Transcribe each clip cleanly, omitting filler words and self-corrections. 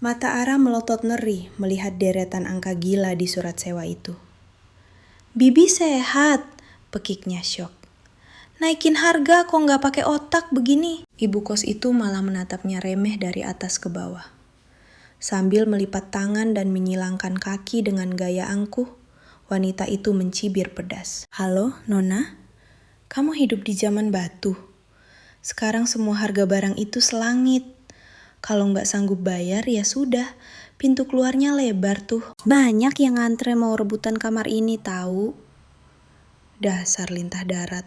Mata Ara melotot ngeri melihat deretan angka gila di surat sewa itu. "Bibi sehat," pekiknya syok. "Naikin harga kok nggak pakai otak begini?" Ibu kos itu malah menatapnya remeh dari atas ke bawah. Sambil melipat tangan dan menyilangkan kaki dengan gaya angkuh, wanita itu mencibir pedas. "Halo, Nona? Kamu hidup di zaman batu. Sekarang semua harga barang itu selangit. Kalau nggak sanggup bayar ya sudah, pintu keluarnya lebar tuh. Banyak yang ngantre mau rebutan kamar ini tahu." Dasar lintah darat.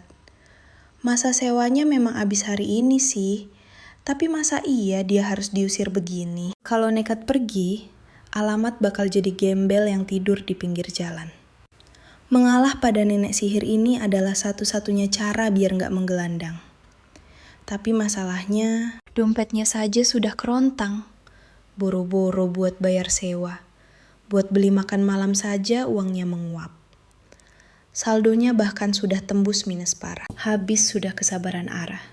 Masa sewanya memang habis hari ini sih, tapi masa iya dia harus diusir begini? Kalau nekat pergi, alamat bakal jadi gembel yang tidur di pinggir jalan. Mengalah pada nenek sihir ini adalah satu-satunya cara biar nggak menggelandang. Tapi masalahnya, dompetnya saja sudah kerontang. Boro-boro buat bayar sewa. Buat beli makan malam saja uangnya menguap. Saldonya bahkan sudah tembus minus parah. Habis sudah kesabaran Ara.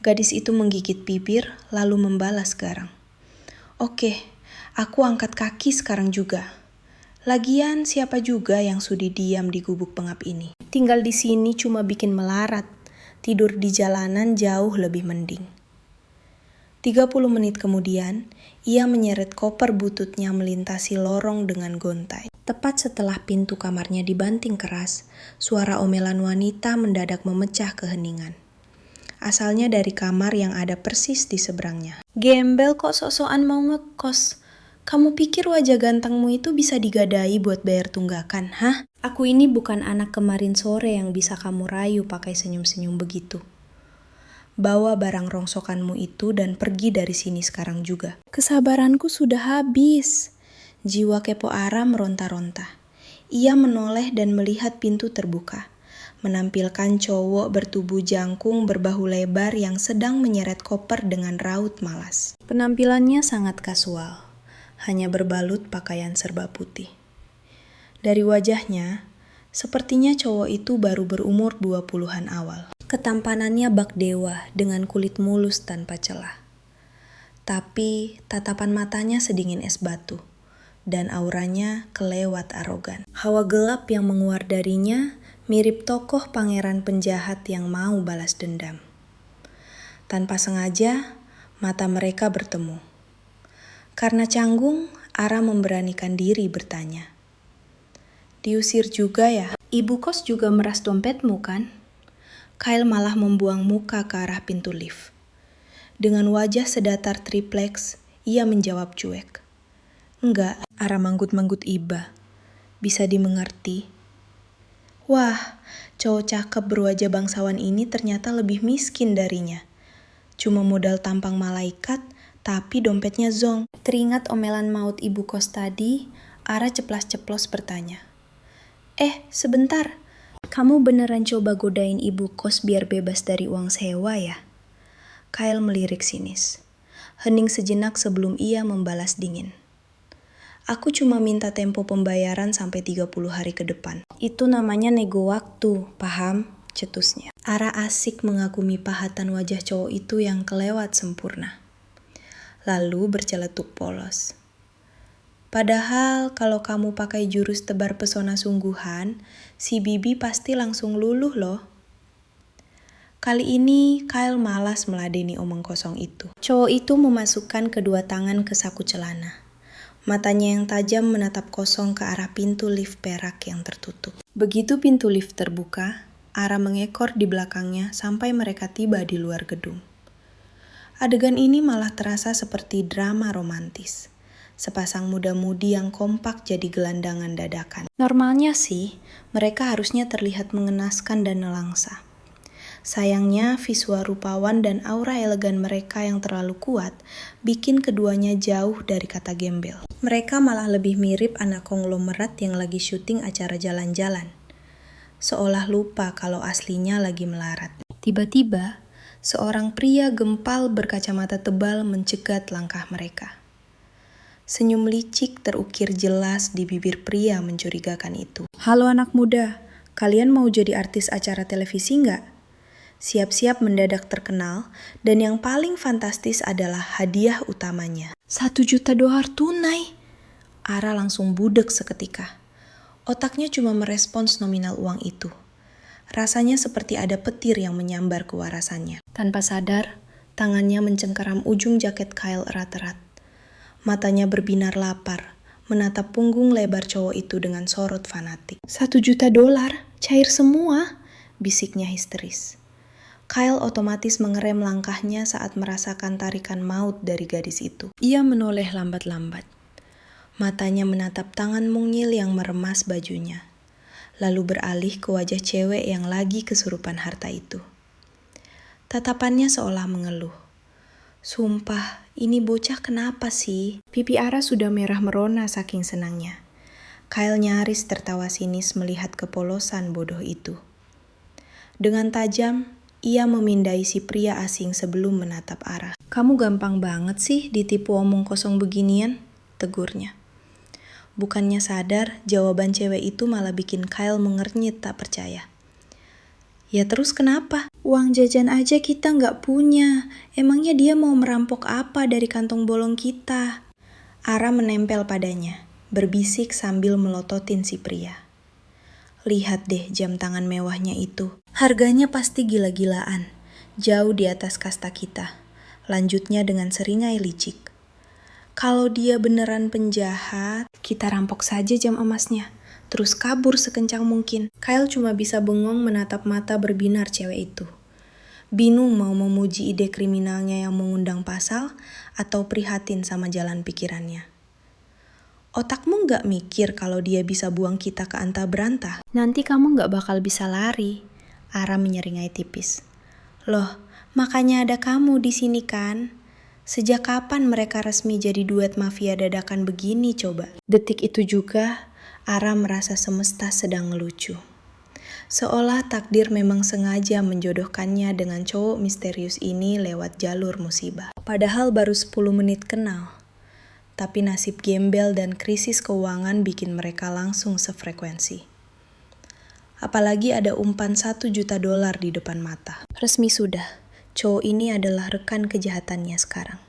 Gadis itu menggigit bibir lalu membalas garang. "Oke, aku angkat kaki sekarang juga. Lagian siapa juga yang sudi diam di gubuk pengap ini? Tinggal di sini cuma bikin melarat. Tidur di jalanan jauh lebih mending." 30 menit kemudian, ia menyeret koper bututnya melintasi lorong dengan gontai. Tepat setelah pintu kamarnya dibanting keras, suara omelan wanita mendadak memecah keheningan. Asalnya dari kamar yang ada persis di seberangnya. "Gembel kok sok-sokan mau ngekos. Kamu pikir wajah gantengmu itu bisa digadai buat bayar tunggakan, hah? Aku ini bukan anak kemarin sore yang bisa kamu rayu pakai senyum-senyum begitu. Bawa barang rongsokanmu itu dan pergi dari sini sekarang juga." Kesabaranku sudah habis. Jiwa kepo Ara meronta-ronta. Ia menoleh dan melihat pintu terbuka. Menampilkan cowok bertubuh jangkung berbahu lebar yang sedang menyeret koper dengan raut malas. Penampilannya sangat kasual, hanya berbalut pakaian serba putih. Dari wajahnya, sepertinya cowok itu baru berumur 20-an awal. Ketampanannya bak dewa dengan kulit mulus tanpa celah. Tapi tatapan matanya sedingin es batu, dan auranya kelewat arogan. Hawa gelap yang menguar darinya mirip tokoh pangeran penjahat yang mau balas dendam. Tanpa sengaja, mata mereka bertemu. Karena canggung, Ara memberanikan diri bertanya. "Diusir juga ya? Ibu kos juga meras dompetmu kan?" Kyle malah membuang muka ke arah pintu lift. Dengan wajah sedatar triplex, ia menjawab cuek. "Enggak." Ara manggut-manggut iba. "Bisa dimengerti." Wah, cowok cakep berwajah bangsawan ini ternyata lebih miskin darinya. Cuma modal tampang malaikat, tapi dompetnya zonk. Teringat omelan maut ibu kos tadi, Ara ceplas-ceplos bertanya. Sebentar. Kamu beneran coba godain ibu kos biar bebas dari uang sewa ya?" Kyle melirik sinis. Hening sejenak sebelum ia membalas dingin. "Aku cuma minta tempo pembayaran sampai 30 hari ke depan. Itu namanya nego waktu, paham?" cetusnya. Ara asik mengagumi pahatan wajah cowok itu yang kelewat sempurna. Lalu berceletuk polos. "Padahal kalau kamu pakai jurus tebar pesona sungguhan, si Bibi pasti langsung luluh loh." Kali ini Kyle malas meladeni omong kosong itu. Cowok itu memasukkan kedua tangan ke saku celana. Matanya yang tajam menatap kosong ke arah pintu lift perak yang tertutup. Begitu pintu lift terbuka, Ara mengekor di belakangnya sampai mereka tiba di luar gedung. Adegan ini malah terasa seperti drama romantis. Sepasang muda-mudi yang kompak jadi gelandangan dadakan. Normalnya sih, mereka harusnya terlihat mengenaskan dan nelangsa. Sayangnya, visual rupawan dan aura elegan mereka yang terlalu kuat bikin keduanya jauh dari kata gembel. Mereka malah lebih mirip anak konglomerat yang lagi syuting acara jalan-jalan. Seolah lupa kalau aslinya lagi melarat. Tiba-tiba, seorang pria gempal berkacamata tebal mencegat langkah mereka. Senyum licik terukir jelas di bibir pria mencurigakan itu. "Halo anak muda, kalian mau jadi artis acara televisi nggak?" Siap-siap mendadak terkenal, dan yang paling fantastis adalah hadiah utamanya. $1 juta tunai. Ara langsung budek seketika. Otaknya cuma merespons nominal uang itu. Rasanya seperti ada petir yang menyambar kewarasannya. Tanpa sadar, tangannya mencengkeram ujung jaket Kyle erat-erat. Matanya berbinar lapar, menatap punggung lebar cowok itu dengan sorot fanatik. $1 juta, cair semua, bisiknya histeris. Kyle otomatis mengerem langkahnya saat merasakan tarikan maut dari gadis itu. Ia menoleh lambat-lambat. Matanya menatap tangan mungil yang meremas bajunya, lalu beralih ke wajah cewek yang lagi kesurupan harta itu. Tatapannya seolah mengeluh. Sumpah, ini bocah kenapa sih? Pipi Ara sudah merah merona saking senangnya. Kyle nyaris tertawa sinis melihat kepolosan bodoh itu. Dengan tajam, ia memindai si pria asing sebelum menatap Ara. Kamu gampang banget sih ditipu omong kosong beginian, tegurnya. Bukannya sadar, jawaban cewek itu malah bikin Kyle mengernyit tak percaya. Ya terus kenapa? Uang jajan aja kita nggak punya. Emangnya dia mau merampok apa dari kantong bolong kita? Ara menempel padanya, berbisik sambil melototin si pria. Lihat deh jam tangan mewahnya itu. Harganya pasti gila-gilaan, jauh di atas kasta kita. Lanjutnya dengan seringai licik. Kalau dia beneran penjahat, kita rampok saja jam emasnya, terus kabur sekencang mungkin. Kyle cuma bisa bengong menatap mata berbinar cewek itu. Bingung mau memuji ide kriminalnya yang mengundang pasal, atau prihatin sama jalan pikirannya. Otakmu nggak mikir kalau dia bisa buang kita ke anta berantah? Nanti kamu nggak bakal bisa lari. Ara menyeringai tipis. Loh, makanya ada kamu di sini kan? Sejak kapan mereka resmi jadi duet mafia dadakan begini coba? Detik itu juga, Ara merasa semesta sedang ngelucu. Seolah takdir memang sengaja menjodohkannya dengan cowok misterius ini lewat jalur musibah. Padahal baru 10 menit kenal. Tapi nasib gembel dan krisis keuangan bikin mereka langsung sefrekuensi. Apalagi ada umpan $1 juta di depan mata. Resmi sudah, cowok ini adalah rekan kejahatannya sekarang.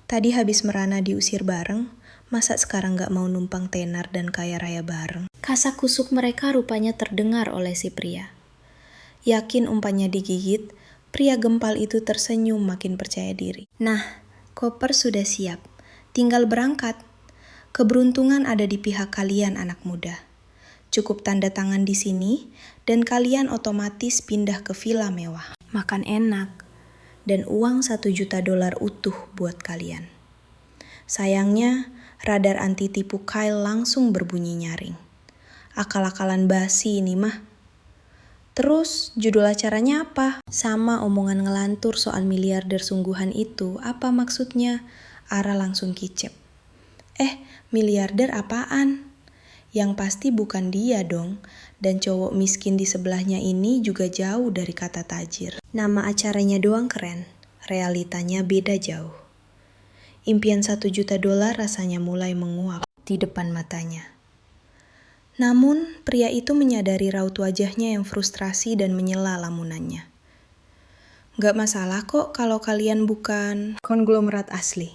Tadi habis merana diusir bareng, masa sekarang gak mau numpang tenar dan kaya raya bareng? Kasak kusuk mereka rupanya terdengar oleh si pria. Yakin umpannya digigit, pria gempal itu tersenyum makin percaya diri. Nah, koper sudah siap. Tinggal berangkat. Keberuntungan ada di pihak kalian anak muda. Cukup tanda tangan di sini, dan kalian otomatis pindah ke villa mewah. Makan enak, dan uang $1 juta utuh buat kalian. Sayangnya, radar anti tipu Kyle langsung berbunyi nyaring. Akal-akalan basi ini mah. Terus, judul acaranya apa? Sama omongan ngelantur soal miliarder sungguhan itu, apa maksudnya? Ara langsung kicep. Miliarder apaan? Yang pasti bukan dia dong, dan cowok miskin di sebelahnya ini juga jauh dari kata tajir. Nama acaranya doang keren, realitanya beda jauh. Impian $1 juta rasanya mulai menguap di depan matanya. Namun, pria itu menyadari raut wajahnya yang frustrasi dan menyela lamunannya. Gak masalah kok kalau kalian bukan konglomerat asli.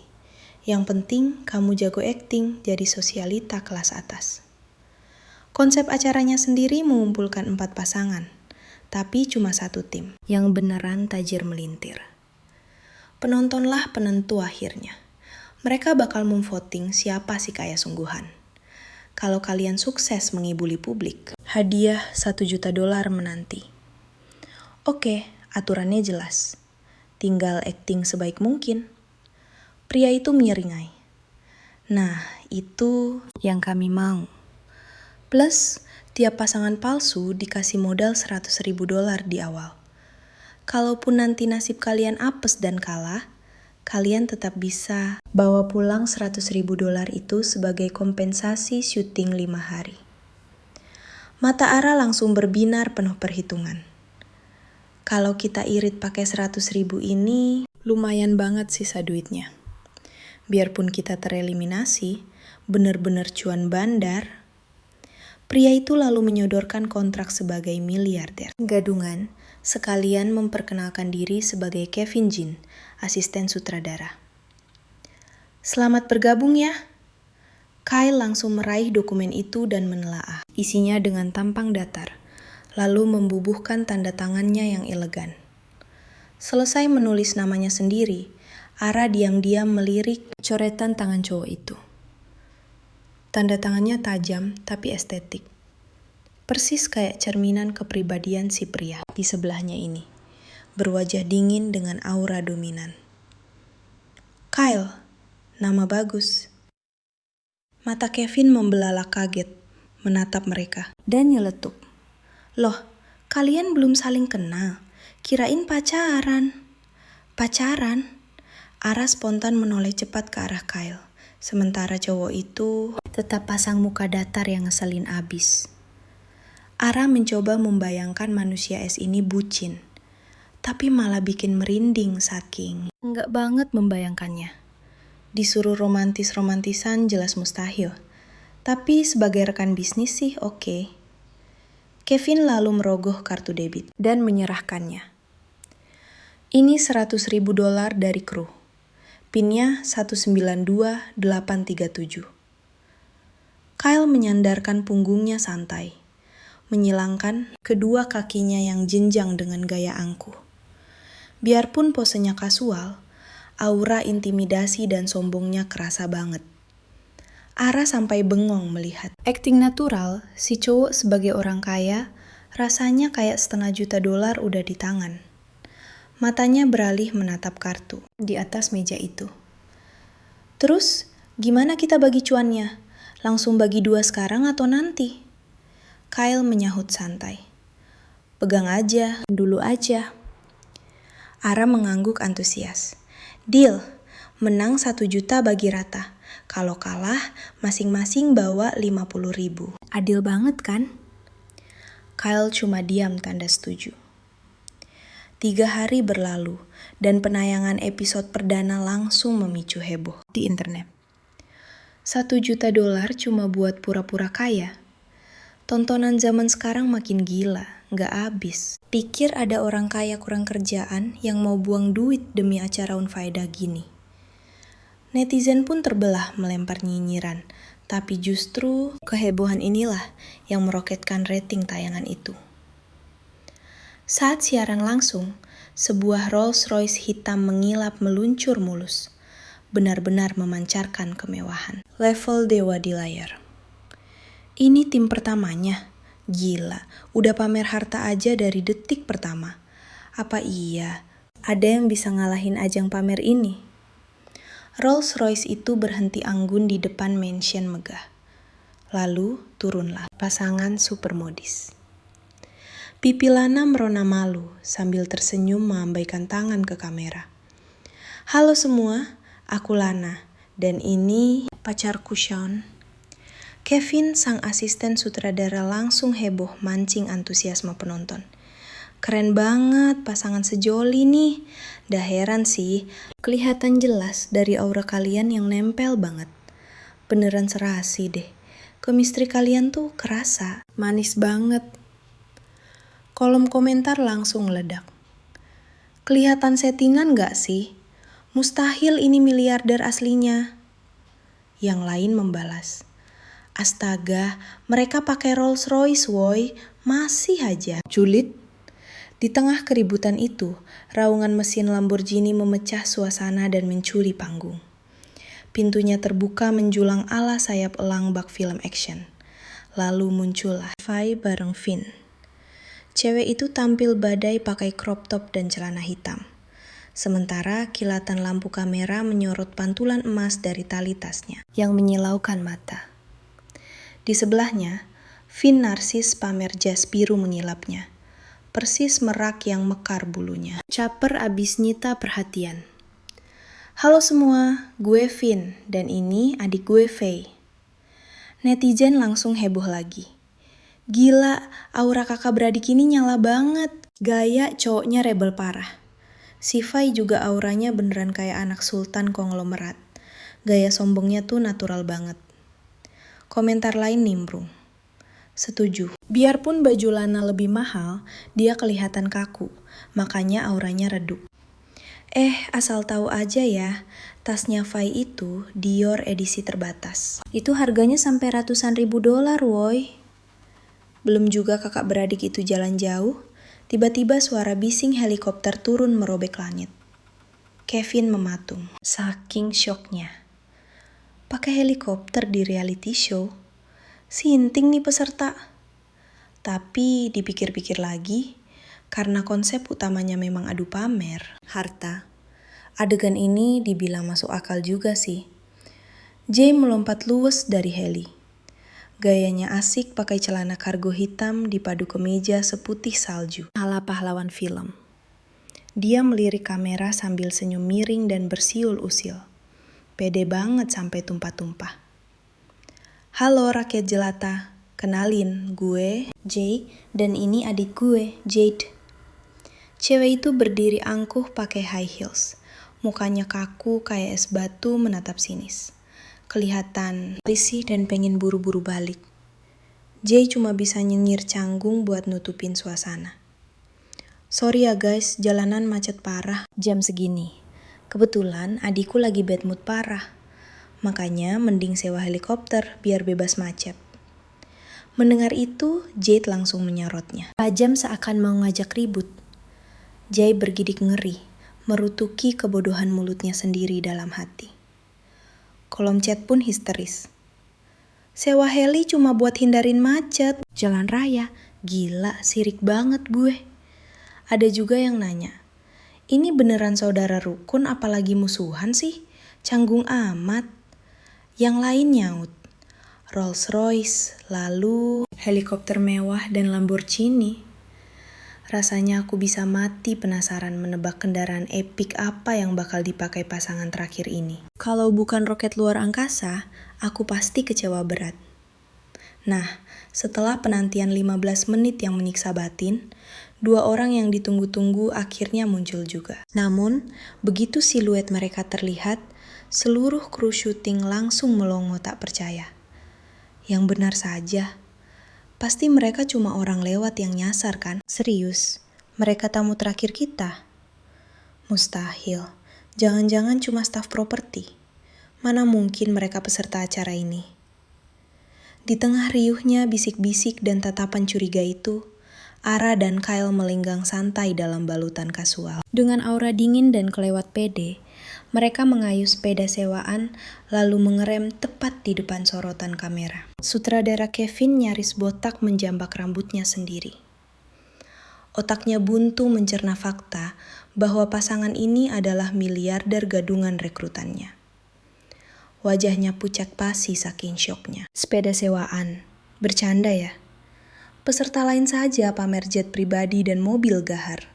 Yang penting kamu jago akting jadi sosialita kelas atas. Konsep acaranya sendiri mengumpulkan 4 pasangan, tapi cuma 1 tim yang beneran tajir melintir. Penontonlah penentu akhirnya. Mereka bakal memvoting siapa si kaya sungguhan. Kalau kalian sukses mengibuli publik, hadiah $1 juta menanti. Oke, aturannya jelas. Tinggal akting sebaik mungkin. Pria itu menyeringai. Nah, itu yang kami mau. Plus, tiap pasangan palsu dikasih modal $100.000 di awal. Kalaupun nanti nasib kalian apes dan kalah, kalian tetap bisa bawa pulang $100.000 itu sebagai kompensasi syuting 5 hari. Mata Ara langsung berbinar penuh perhitungan. Kalau kita irit pakai 100.000 ini, lumayan banget sisa duitnya. Biarpun kita tereliminasi, bener-bener cuan bandar. Pria itu lalu menyodorkan kontrak sebagai miliarder. Gadungan, sekalian memperkenalkan diri sebagai Kevin Jin, asisten sutradara. Selamat bergabung ya. Kyle langsung meraih dokumen itu dan menelaah isinya dengan tampang datar, lalu membubuhkan tanda tangannya yang elegan. Selesai menulis namanya sendiri, Ara diam-diam melirik coretan tangan cowok itu. Tanda tangannya tajam tapi estetik. Persis kayak cerminan kepribadian si pria di sebelahnya ini, berwajah dingin dengan aura dominan. Kyle, nama bagus. Mata Kevin membelalak kaget, menatap mereka, dan nyeletuk. Loh, kalian belum saling kenal, kirain pacaran. Pacaran? Ara spontan menoleh cepat ke arah Kyle, sementara cowok itu tetap pasang muka datar yang ngeselin abis. Ara mencoba membayangkan manusia es ini bucin, tapi malah bikin merinding saking enggak banget membayangkannya. Disuruh romantis-romantisan jelas mustahil, tapi sebagai rekan bisnis sih oke. Kevin lalu merogoh kartu debit dan menyerahkannya. Ini $100.000 dari kru. PIN-nya 192837. Kyle menyandarkan punggungnya santai, menyilangkan kedua kakinya yang jenjang dengan gaya angkuh. Biarpun posenya kasual, aura intimidasi dan sombongnya kerasa banget. Ara sampai bengong melihat. Akting natural, si cowok sebagai orang kaya, rasanya kayak $500 juta udah di tangan. Matanya beralih menatap kartu di atas meja itu. Terus, gimana kita bagi cuannya? Langsung bagi 2 sekarang atau nanti? Kyle menyahut santai. Pegang aja, dulu aja. Ara mengangguk antusias. Deal, menang 1 juta bagi rata. Kalau kalah, masing-masing bawa 50.000. Adil banget kan? Kyle cuma diam tanda setuju. 3 hari berlalu, dan penayangan episode perdana langsung memicu heboh di internet. $1 juta cuma buat pura-pura kaya. Tontonan zaman sekarang makin gila, nggak habis. Pikir ada orang kaya kurang kerjaan yang mau buang duit demi acara unfaedah gini. Netizen pun terbelah melempar nyinyiran, tapi justru kehebohan inilah yang meroketkan rating tayangan itu. Saat siaran langsung, sebuah Rolls-Royce hitam mengilap meluncur mulus, benar-benar memancarkan kemewahan. Level dewa di layar. Ini tim pertamanya. Gila, udah pamer harta aja dari detik pertama. Apa iya, ada yang bisa ngalahin ajang pamer ini? Rolls-Royce itu berhenti anggun di depan mansion megah. Lalu turunlah pasangan supermodis. Pipi Lana merona malu sambil tersenyum mengambaikan tangan ke kamera. Halo semua, aku Lana, dan ini pacarku Sean. Kevin, sang asisten sutradara langsung heboh mancing antusiasme penonton. Keren banget pasangan sejoli nih. Dah heran sih, kelihatan jelas dari aura kalian yang nempel banget. Beneran serasi deh. Chemistry kalian tuh kerasa, manis banget. Kolom komentar langsung meledak. Kelihatan settingan gak sih? Mustahil ini miliarder aslinya. Yang lain membalas. Astaga, mereka pakai Rolls Royce woy, masih aja. Julid. Di tengah keributan itu, raungan mesin Lamborghini memecah suasana dan mencuri panggung. Pintunya terbuka menjulang ala sayap elang bak film action. Lalu muncullah Vi bareng Finn. Cewek itu tampil badai pakai crop top dan celana hitam. Sementara kilatan lampu kamera menyorot pantulan emas dari tali tasnya yang menyilaukan mata. Di sebelahnya, Finn narsis pamer jas biru mengilapnya. Persis merak yang mekar bulunya. Caper abis nyita perhatian. Halo semua, gue Finn dan ini adik gue Faye. Netizen langsung heboh lagi. Gila, aura kakak beradik ini nyala banget. Gaya cowoknya rebel parah. Si Faye juga auranya beneran kayak anak sultan konglomerat. Gaya sombongnya tuh natural banget. Komentar lain nimbrung. Setuju, Biarpun baju Lana lebih mahal, dia kelihatan kaku, makanya auranya redup. Asal tahu aja ya, tasnya Fai itu Dior edisi terbatas. Itu harganya sampai ratusan ribu dolar, woy. Belum juga kakak beradik itu jalan jauh, tiba-tiba suara bising helikopter turun merobek langit. Kevin mematung, saking syoknya. Pakai helikopter di reality show? Sinting nih peserta. Tapi dipikir-pikir lagi, karena konsep utamanya memang adu pamer, harta. Adegan ini dibilang masuk akal juga sih. Jay melompat luwes dari heli. Gayanya asik pakai celana kargo hitam dipadu kemeja seputih salju, ala pahlawan film. Dia melirik kamera sambil senyum miring dan bersiul usil. Pede banget sampai tumpah-tumpah. Halo rakyat jelata, kenalin gue Jay dan ini adik gue Jade. Cewek itu berdiri angkuh pakai high heels. Mukanya kaku kayak es batu menatap sinis. Kelihatan risih dan pengen buru-buru balik. Jay cuma bisa nyenyir canggung buat nutupin suasana. Sorry ya guys, jalanan macet parah jam segini. Kebetulan adikku lagi bad mood parah. Makanya mending sewa helikopter biar bebas macet. Mendengar itu, Jade langsung menyorotnya. Pajam seakan mau ngajak ribut. Jay bergidik ngeri, merutuki kebodohan mulutnya sendiri dalam hati. Kolom chat pun histeris. Sewa heli cuma buat hindarin macet. Jalan raya, gila sirik banget gue. Ada juga yang nanya, ini beneran saudara rukun apalagi musuhan sih? Canggung amat. Yang lain nyaut, Rolls Royce, lalu helikopter mewah dan Lamborghini. Rasanya aku bisa mati penasaran menebak kendaraan epik apa yang bakal dipakai pasangan terakhir ini. Kalau bukan roket luar angkasa, aku pasti kecewa berat. Nah, setelah penantian 15 menit yang menyiksa batin, 2 orang yang ditunggu-tunggu akhirnya muncul juga. Namun, begitu siluet mereka terlihat, seluruh kru syuting langsung melongo tak percaya. Yang benar saja, pasti mereka cuma orang lewat yang nyasar kan? Serius, mereka tamu terakhir kita? Mustahil, jangan-jangan cuma staf properti. Mana mungkin mereka peserta acara ini? Di tengah riuhnya bisik-bisik dan tatapan curiga itu, Ara dan Kyle melenggang santai dalam balutan kasual. Dengan aura dingin dan kelewat pede, mereka mengayuh sepeda sewaan lalu mengerem tepat di depan sorotan kamera. Sutradara Kevin nyaris botak menjambak rambutnya sendiri. Otaknya buntu mencerna fakta bahwa pasangan ini adalah miliarder gadungan rekrutannya. Wajahnya pucat pasi saking syoknya. Sepeda sewaan, bercanda ya? Peserta lain saja pamer jet pribadi dan mobil gahar.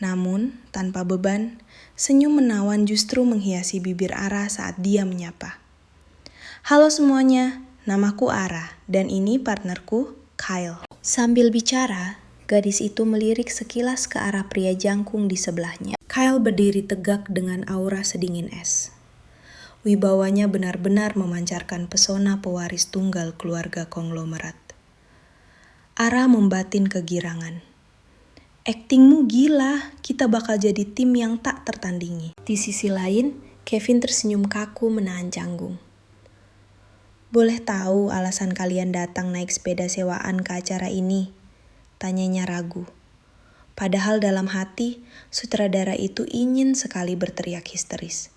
Namun, tanpa beban, senyum menawan justru menghiasi bibir Ara saat dia menyapa. Halo semuanya, namaku Ara dan ini partnerku, Kyle. Sambil bicara, gadis itu melirik sekilas ke arah pria jangkung di sebelahnya. Kyle berdiri tegak dengan aura sedingin es. Wibawanya benar-benar memancarkan pesona pewaris tunggal keluarga konglomerat. Ara membatin kegirangan. Aktingmu gila, kita bakal jadi tim yang tak tertandingi. Di sisi lain, Kevin tersenyum kaku menahan canggung. Boleh tahu alasan kalian datang naik sepeda sewaan ke acara ini? Tanyanya ragu. Padahal dalam hati, sutradara itu ingin sekali berteriak histeris.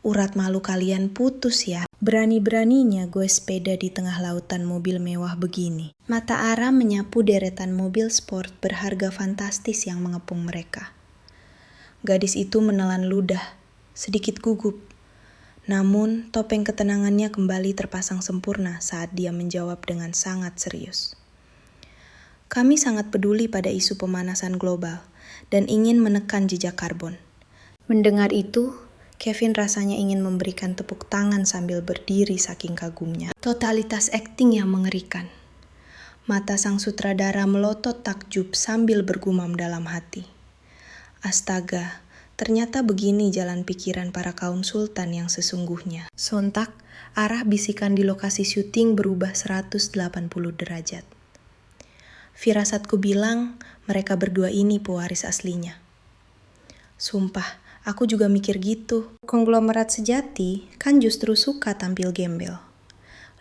Urat malu kalian putus ya. Berani-beraninya gue sepeda di tengah lautan mobil mewah begini. Mata Ara menyapu deretan mobil sport berharga fantastis yang mengepung mereka. Gadis itu menelan ludah, sedikit gugup. Namun, topeng ketenangannya kembali terpasang sempurna saat dia menjawab dengan sangat serius. Kami sangat peduli pada isu pemanasan global dan ingin menekan jejak karbon. Mendengar itu, Kevin rasanya ingin memberikan tepuk tangan sambil berdiri saking kagumnya. Totalitas akting yang mengerikan. Mata sang sutradara melotot takjub sambil bergumam dalam hati. Astaga, ternyata begini jalan pikiran para kaum sultan yang sesungguhnya. Sontak, arah bisikan di lokasi syuting berubah 180 derajat. Firasatku bilang mereka berdua ini pewaris aslinya. Sumpah, aku juga mikir gitu. Konglomerat sejati kan justru suka tampil gembel.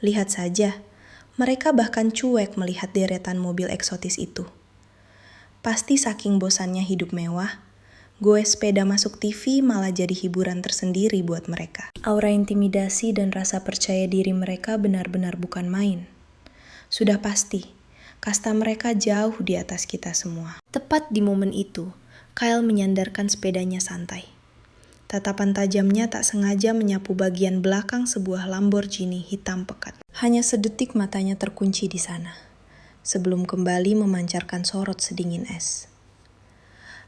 Lihat saja, mereka bahkan cuek melihat deretan mobil eksotis itu. Pasti saking bosannya hidup mewah, goes sepeda masuk TV malah jadi hiburan tersendiri buat mereka. Aura intimidasi dan rasa percaya diri mereka benar-benar bukan main. Sudah pasti, kasta mereka jauh di atas kita semua. Tepat di momen itu, Kyle menyandarkan sepedanya santai. Tatapan tajamnya tak sengaja menyapu bagian belakang sebuah Lamborghini hitam pekat. Hanya sedetik matanya terkunci di sana, sebelum kembali memancarkan sorot sedingin es.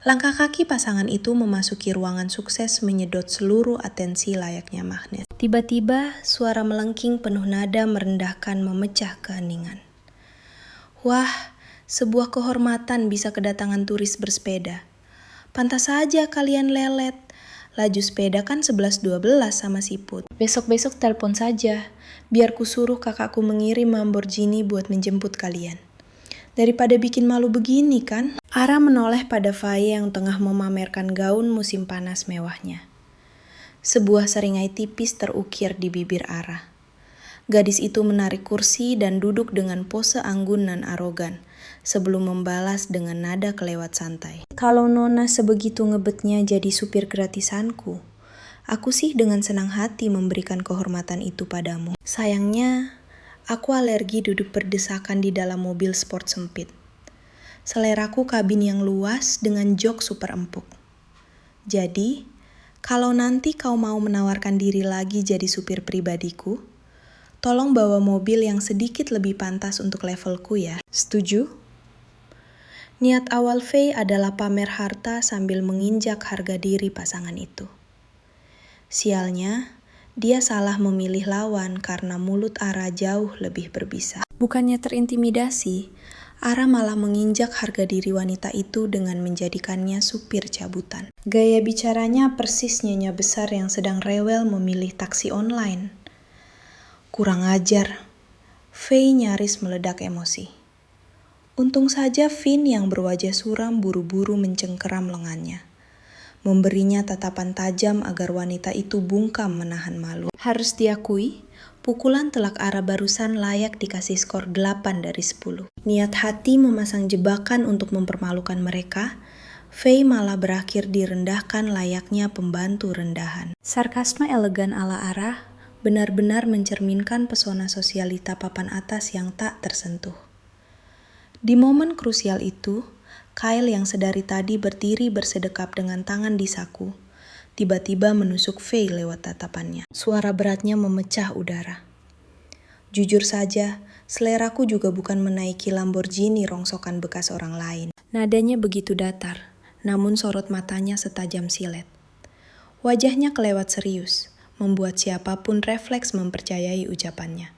Langkah kaki pasangan itu memasuki ruangan sukses menyedot seluruh atensi layaknya magnet. Tiba-tiba, suara melengking penuh nada merendahkan memecah keheningan. Wah, sebuah kehormatan bisa kedatangan turis bersepeda. Pantas saja kalian lelet. Laju sepeda kan 11-12 sama siput. Besok-besok telepon saja, biar ku suruh kakakku mengirim Lamborghini buat menjemput kalian. Daripada bikin malu begini kan? Ara menoleh pada Faye yang tengah memamerkan gaun musim panas mewahnya. Sebuah seringai tipis terukir di bibir Ara. Gadis itu menarik kursi dan duduk dengan pose anggun dan arogan, sebelum membalas dengan nada kelewat santai. Kalau Nona sebegitu ngebetnya jadi supir gratisanku, aku sih dengan senang hati memberikan kehormatan itu padamu. Sayangnya, aku alergi duduk berdesakan di dalam mobil sport sempit. Seleraku kabin yang luas dengan jok super empuk. Jadi, kalau nanti kau mau menawarkan diri lagi jadi supir pribadiku, tolong bawa mobil yang sedikit lebih pantas untuk levelku ya. Setuju? Niat awal Faye adalah pamer harta sambil menginjak harga diri pasangan itu. Sialnya, dia salah memilih lawan karena mulut Ara jauh lebih berbisa. Bukannya terintimidasi, Ara malah menginjak harga diri wanita itu dengan menjadikannya supir cabutan. Gaya bicaranya persis nyonya besar yang sedang rewel memilih taksi online. Kurang ajar, Faye nyaris meledak emosi. Untung saja Finn yang berwajah suram buru-buru mencengkeram lengannya, memberinya tatapan tajam agar wanita itu bungkam menahan malu. Harus diakui, pukulan telak Ara barusan layak dikasih skor 8 dari 10. Niat hati memasang jebakan untuk mempermalukan mereka, Faye malah berakhir direndahkan layaknya pembantu rendahan. Sarkasme elegan ala Ara benar-benar mencerminkan pesona sosialita papan atas yang tak tersentuh. Di momen krusial itu, Kyle yang sedari tadi berdiri bersedekap dengan tangan di saku, tiba-tiba menusuk Faye lewat tatapannya. Suara beratnya memecah udara. Jujur saja, seleraku juga bukan menaiki Lamborghini rongsokan bekas orang lain. Nadanya begitu datar, namun sorot matanya setajam silet. Wajahnya kelewat serius, membuat siapapun refleks mempercayai ucapannya.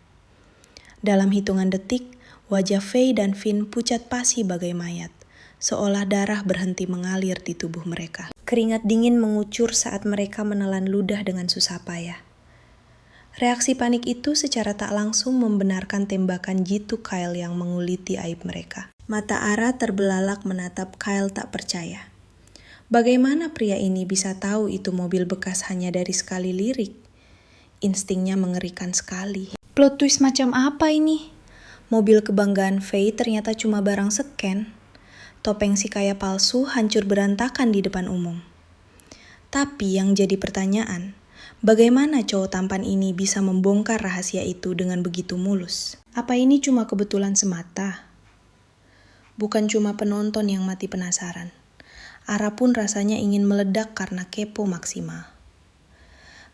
Dalam hitungan detik, wajah Faye dan Finn pucat pasi bagai mayat, seolah darah berhenti mengalir di tubuh mereka. Keringat dingin mengucur saat mereka menelan ludah dengan susah payah. Reaksi panik itu secara tak langsung membenarkan tembakan jitu Kyle yang menguliti aib mereka. Mata Ara terbelalak menatap Kyle tak percaya. Bagaimana pria ini bisa tahu itu mobil bekas hanya dari sekali lirik? Instingnya mengerikan sekali. Plot twist macam apa ini? Mobil kebanggaan Faye ternyata cuma barang scan. Topeng si kaya palsu hancur berantakan di depan umum. Tapi yang jadi pertanyaan, bagaimana cowok tampan ini bisa membongkar rahasia itu dengan begitu mulus? Apa ini cuma kebetulan semata? Bukan cuma penonton yang mati penasaran. Ara pun rasanya ingin meledak karena kepo maksimal.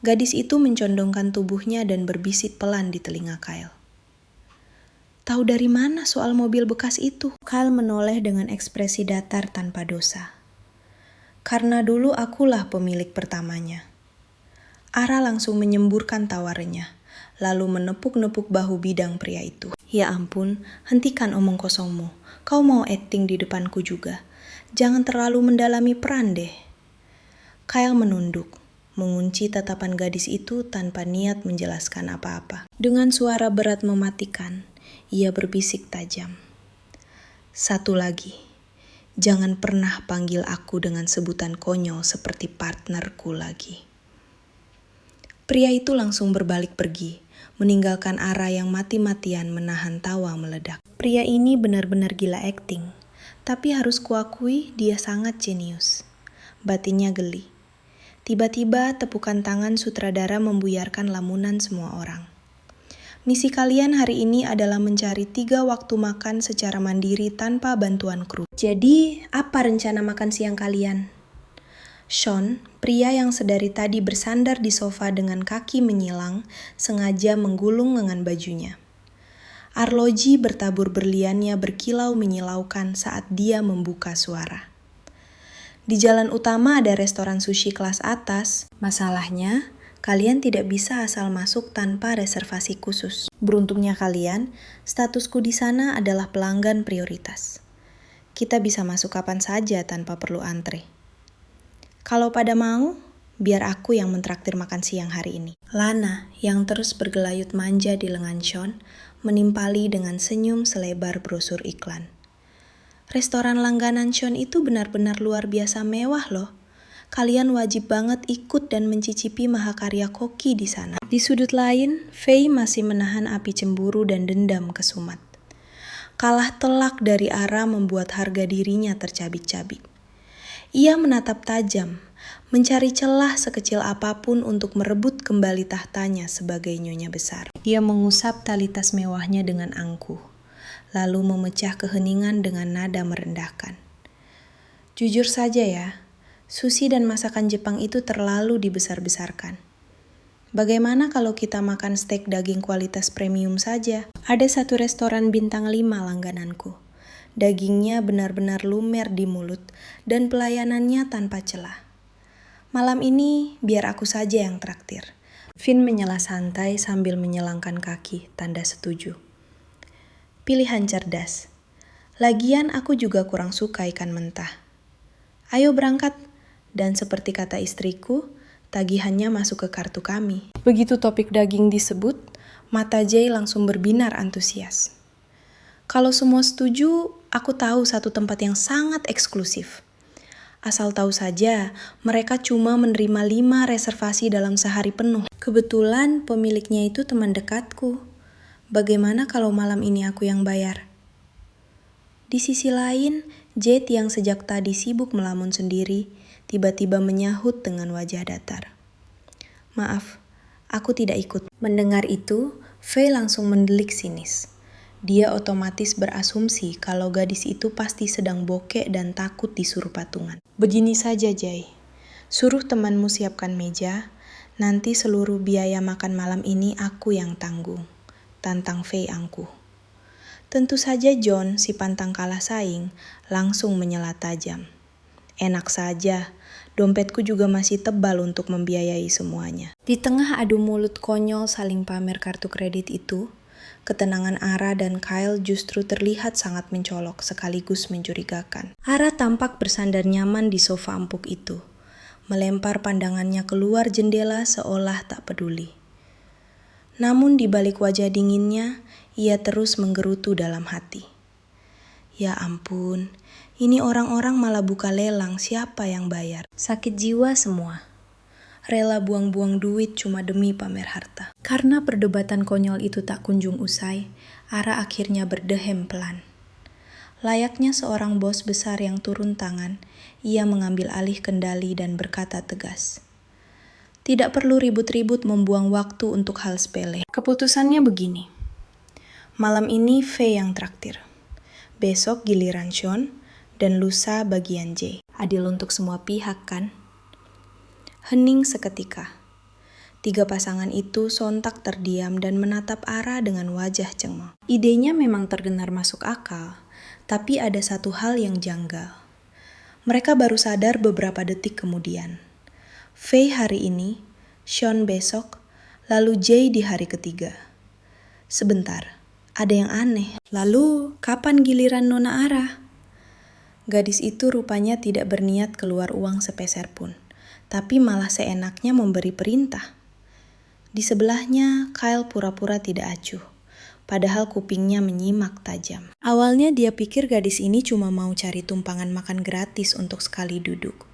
Gadis itu mencondongkan tubuhnya dan berbisik pelan di telinga Kyle. Tahu dari mana soal mobil bekas itu? Kyle menoleh dengan ekspresi datar tanpa dosa. Karena dulu akulah pemilik pertamanya. Ara langsung menyemburkan tawarannya, lalu menepuk-nepuk bahu bidang pria itu. Ya ampun, hentikan omong kosongmu. Kau mau akting di depanku juga. Jangan terlalu mendalami peran deh. Kyle menunduk, mengunci tatapan gadis itu tanpa niat menjelaskan apa-apa. Dengan suara berat mematikan, ia berbisik tajam. Satu lagi, jangan pernah panggil aku dengan sebutan konyol seperti partnerku lagi. Pria itu langsung berbalik pergi, meninggalkan Ara yang mati-matian menahan tawa meledak. Pria ini benar-benar gila akting, tapi harus kuakui dia sangat jenius. Batinnya geli. Tiba-tiba tepukan tangan sutradara membuyarkan lamunan semua orang. Misi kalian hari ini adalah mencari 3 waktu makan secara mandiri tanpa bantuan kru. Jadi, apa rencana makan siang kalian? Sean, pria yang sedari tadi bersandar di sofa dengan kaki menyilang, sengaja menggulung lengan bajunya. Arloji bertabur berliannya berkilau menyilaukan saat dia membuka suara. Di jalan utama ada restoran sushi kelas atas. Masalahnya, kalian tidak bisa asal masuk tanpa reservasi khusus. Beruntungnya kalian, statusku di sana adalah pelanggan prioritas. Kita bisa masuk kapan saja tanpa perlu antre. Kalau pada mau, biar aku yang mentraktir makan siang hari ini. Lana, yang terus bergelayut manja di lengan Sean, menimpali dengan senyum selebar brosur iklan. Restoran langganan Sean itu benar-benar luar biasa mewah loh. Kalian wajib banget ikut dan mencicipi mahakarya koki di sana. Di sudut lain, Faye masih menahan api cemburu dan dendam kesumat. Kalah telak dari Ara membuat harga dirinya tercabik-cabik. Ia menatap tajam, mencari celah sekecil apapun untuk merebut kembali tahtanya sebagai nyonya besar. Dia mengusap tali tas mewahnya dengan angkuh, lalu memecah keheningan dengan nada merendahkan. Jujur saja ya, sushi dan masakan Jepang itu terlalu dibesar-besarkan. Bagaimana kalau kita makan steak daging kualitas premium saja? Ada satu restoran bintang 5 langgananku. Dagingnya benar-benar lumer di mulut dan pelayanannya tanpa celah. Malam ini biar aku saja yang traktir. Vin menyela santai sambil menyelangkan kaki, tanda setuju. Pilihan cerdas. Lagian aku juga kurang suka ikan mentah. Ayo berangkat. Dan seperti kata istriku, tagihannya masuk ke kartu kami. Begitu topik daging disebut, mata Jay langsung berbinar antusias. Kalau semua setuju, aku tahu satu tempat yang sangat eksklusif. Asal tahu saja, mereka cuma menerima 5 reservasi dalam sehari penuh. Kebetulan pemiliknya itu teman dekatku. Bagaimana kalau malam ini aku yang bayar? Di sisi lain, Jade yang sejak tadi sibuk melamun sendiri, tiba-tiba menyahut dengan wajah datar. Maaf, aku tidak ikut. Mendengar itu, Faye langsung mendelik sinis. Dia otomatis berasumsi kalau gadis itu pasti sedang bokek dan takut disuruh patungan. Begini saja, Jay. Suruh temanmu siapkan meja, nanti seluruh biaya makan malam ini aku yang tanggung. Tantang Faye angkuh. Tentu saja John, si pantang kalah saing, langsung menyela tajam. Enak saja, dompetku juga masih tebal untuk membiayai semuanya. Di tengah adu mulut konyol saling pamer kartu kredit itu, ketenangan Ara dan Kyle justru terlihat sangat mencolok sekaligus mencurigakan. Ara tampak bersandar nyaman di sofa empuk itu, melempar pandangannya keluar jendela seolah tak peduli. Namun di balik wajah dinginnya, ia terus menggerutu dalam hati. Ya ampun, ini orang-orang malah buka lelang siapa yang bayar. Sakit jiwa semua. Rela buang-buang duit cuma demi pamer harta. Karena perdebatan konyol itu tak kunjung usai, Ara akhirnya berdehem pelan. Layaknya seorang bos besar yang turun tangan, ia mengambil alih kendali dan berkata tegas. Tidak perlu ribut-ribut membuang waktu untuk hal sepele. Keputusannya begini. Malam ini Faye yang traktir. Besok giliran Sean, dan lusa bagian J. Adil untuk semua pihak kan? Hening seketika. 3 pasangan itu sontak terdiam dan menatap Ara dengan wajah cengeng. Idenya memang terdengar masuk akal, tapi ada satu hal yang janggal. Mereka baru sadar beberapa detik kemudian. Faye hari ini, Sean besok, lalu J di hari ketiga. Sebentar. Ada yang aneh. Lalu, kapan giliran Nona Ara? Gadis itu rupanya tidak berniat keluar uang sepeser pun, tapi malah seenaknya memberi perintah. Di sebelahnya, Kyle pura-pura tidak acuh. padahal kupingnya menyimak tajam. Awalnya dia pikir gadis ini cuma mau cari tumpangan makan gratis untuk sekali duduk.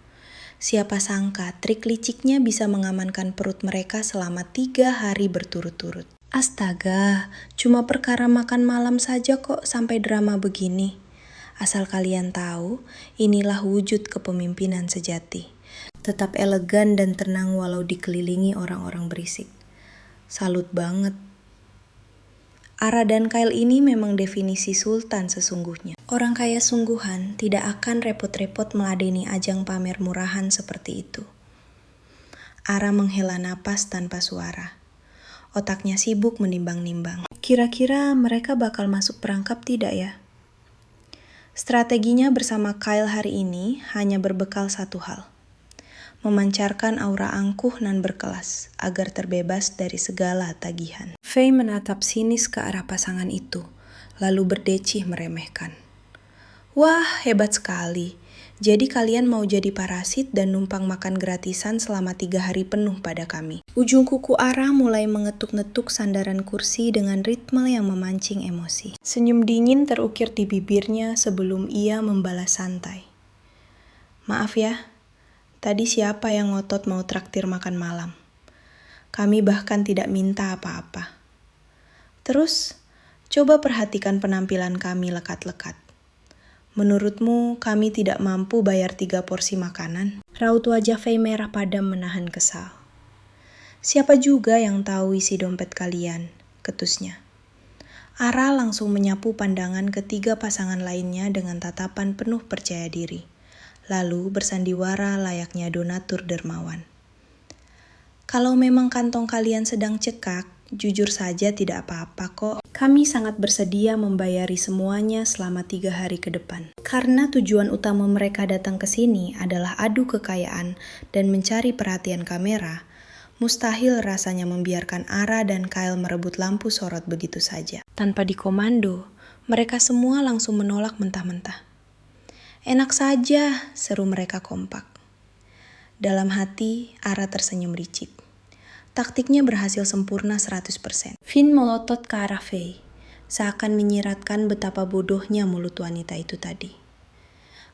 Siapa sangka trik liciknya bisa mengamankan perut mereka selama 3 hari berturut-turut. Astaga, cuma perkara makan malam saja kok sampai drama begini. Asal kalian tahu, inilah wujud kepemimpinan sejati. Tetap elegan dan tenang walau dikelilingi orang-orang berisik. Salut banget. Ara dan Kyle ini memang definisi sultan sesungguhnya. Orang kaya sungguhan tidak akan repot-repot meladeni ajang pamer murahan seperti itu. Ara menghela napas tanpa suara. Otaknya sibuk menimbang-nimbang. Kira-kira mereka bakal masuk perangkap tidak ya? Strateginya bersama Kyle hari ini hanya berbekal satu hal. Memancarkan aura angkuh nan berkelas agar terbebas dari segala tagihan. Faye menatap sinis ke arah pasangan itu, lalu berdecih meremehkan. Wah, hebat sekali. Jadi kalian mau jadi parasit dan numpang makan gratisan selama 3 hari penuh pada kami. Ujung kuku Ara mulai mengetuk-netuk sandaran kursi dengan ritme yang memancing emosi. Senyum dingin terukir di bibirnya sebelum ia membalas santai. Maaf ya, tadi siapa yang ngotot mau traktir makan malam? Kami bahkan tidak minta apa-apa. Terus, coba perhatikan penampilan kami lekat-lekat. Menurutmu kami tidak mampu bayar 3 porsi makanan? Raut wajah Faye merah padam menahan kesal. Siapa juga yang tahu isi dompet kalian, ketusnya. Ara langsung menyapu pandangan ketiga pasangan lainnya dengan tatapan penuh percaya diri. Lalu bersandiwara layaknya donatur dermawan. Kalau memang kantong kalian sedang cekak, jujur saja tidak apa-apa kok. Kami sangat bersedia membayari semuanya selama 3 hari ke depan. Karena tujuan utama mereka datang ke sini adalah adu kekayaan dan mencari perhatian kamera, mustahil rasanya membiarkan Ara dan Kyle merebut lampu sorot begitu saja. Tanpa dikomando, mereka semua langsung menolak mentah-mentah. Enak saja, seru mereka kompak. Dalam hati, Ara tersenyum licik. Taktiknya berhasil sempurna 100%. Finn melotot ke arah Faye, seakan menyiratkan betapa bodohnya mulut wanita itu tadi.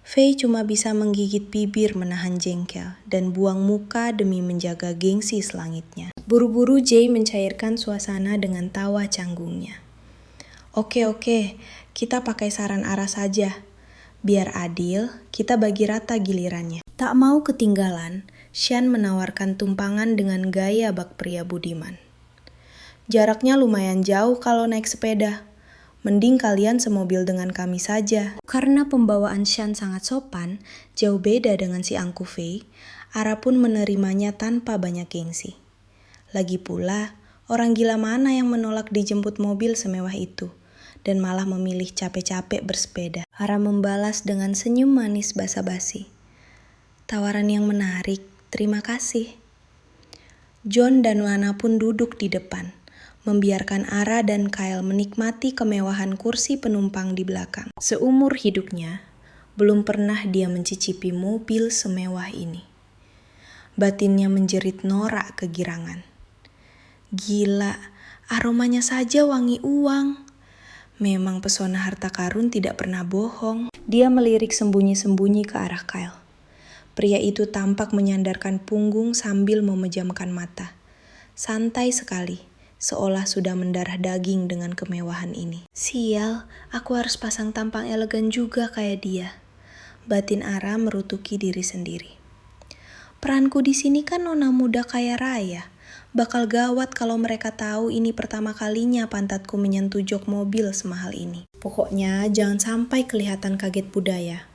Faye cuma bisa menggigit bibir menahan jengkel dan buang muka demi menjaga gengsi selangitnya. Buru-buru Jay mencairkan suasana dengan tawa canggungnya. Oke, kita pakai saran Ara saja. Biar adil, kita bagi rata gilirannya. Tak mau ketinggalan, Shan menawarkan tumpangan dengan gaya bak pria budiman. Jaraknya lumayan jauh kalau naik sepeda. Mending kalian semobil dengan kami saja. Karena pembawaan Shan sangat sopan, jauh beda dengan si angkuh Faye, Ara pun menerimanya tanpa banyak gengsi. Lagi pula, orang gila mana yang menolak dijemput mobil semewah itu, dan malah memilih capek-capek bersepeda. Ara membalas dengan senyum manis basa-basi. Tawaran yang menarik, terima kasih. John dan Lana pun duduk di depan, membiarkan Ara dan Kyle menikmati kemewahan kursi penumpang di belakang. Seumur hidupnya, belum pernah dia mencicipi mobil semewah ini. Batinnya menjerit norak kegirangan. Gila, aromanya saja wangi uang. Memang pesona harta karun tidak pernah bohong. Dia melirik sembunyi-sembunyi ke arah Kyle. Pria itu tampak menyandarkan punggung sambil memejamkan mata. Santai sekali, seolah sudah mendarah daging dengan kemewahan ini. Sial, aku harus pasang tampang elegan juga kayak dia. Batin Ara merutuki diri sendiri. Peranku di sini kan nona muda kaya raya. Bakal gawat kalau mereka tahu ini pertama kalinya pantatku menyentuh jok mobil semahal ini. Pokoknya jangan sampai kelihatan kaget budaya.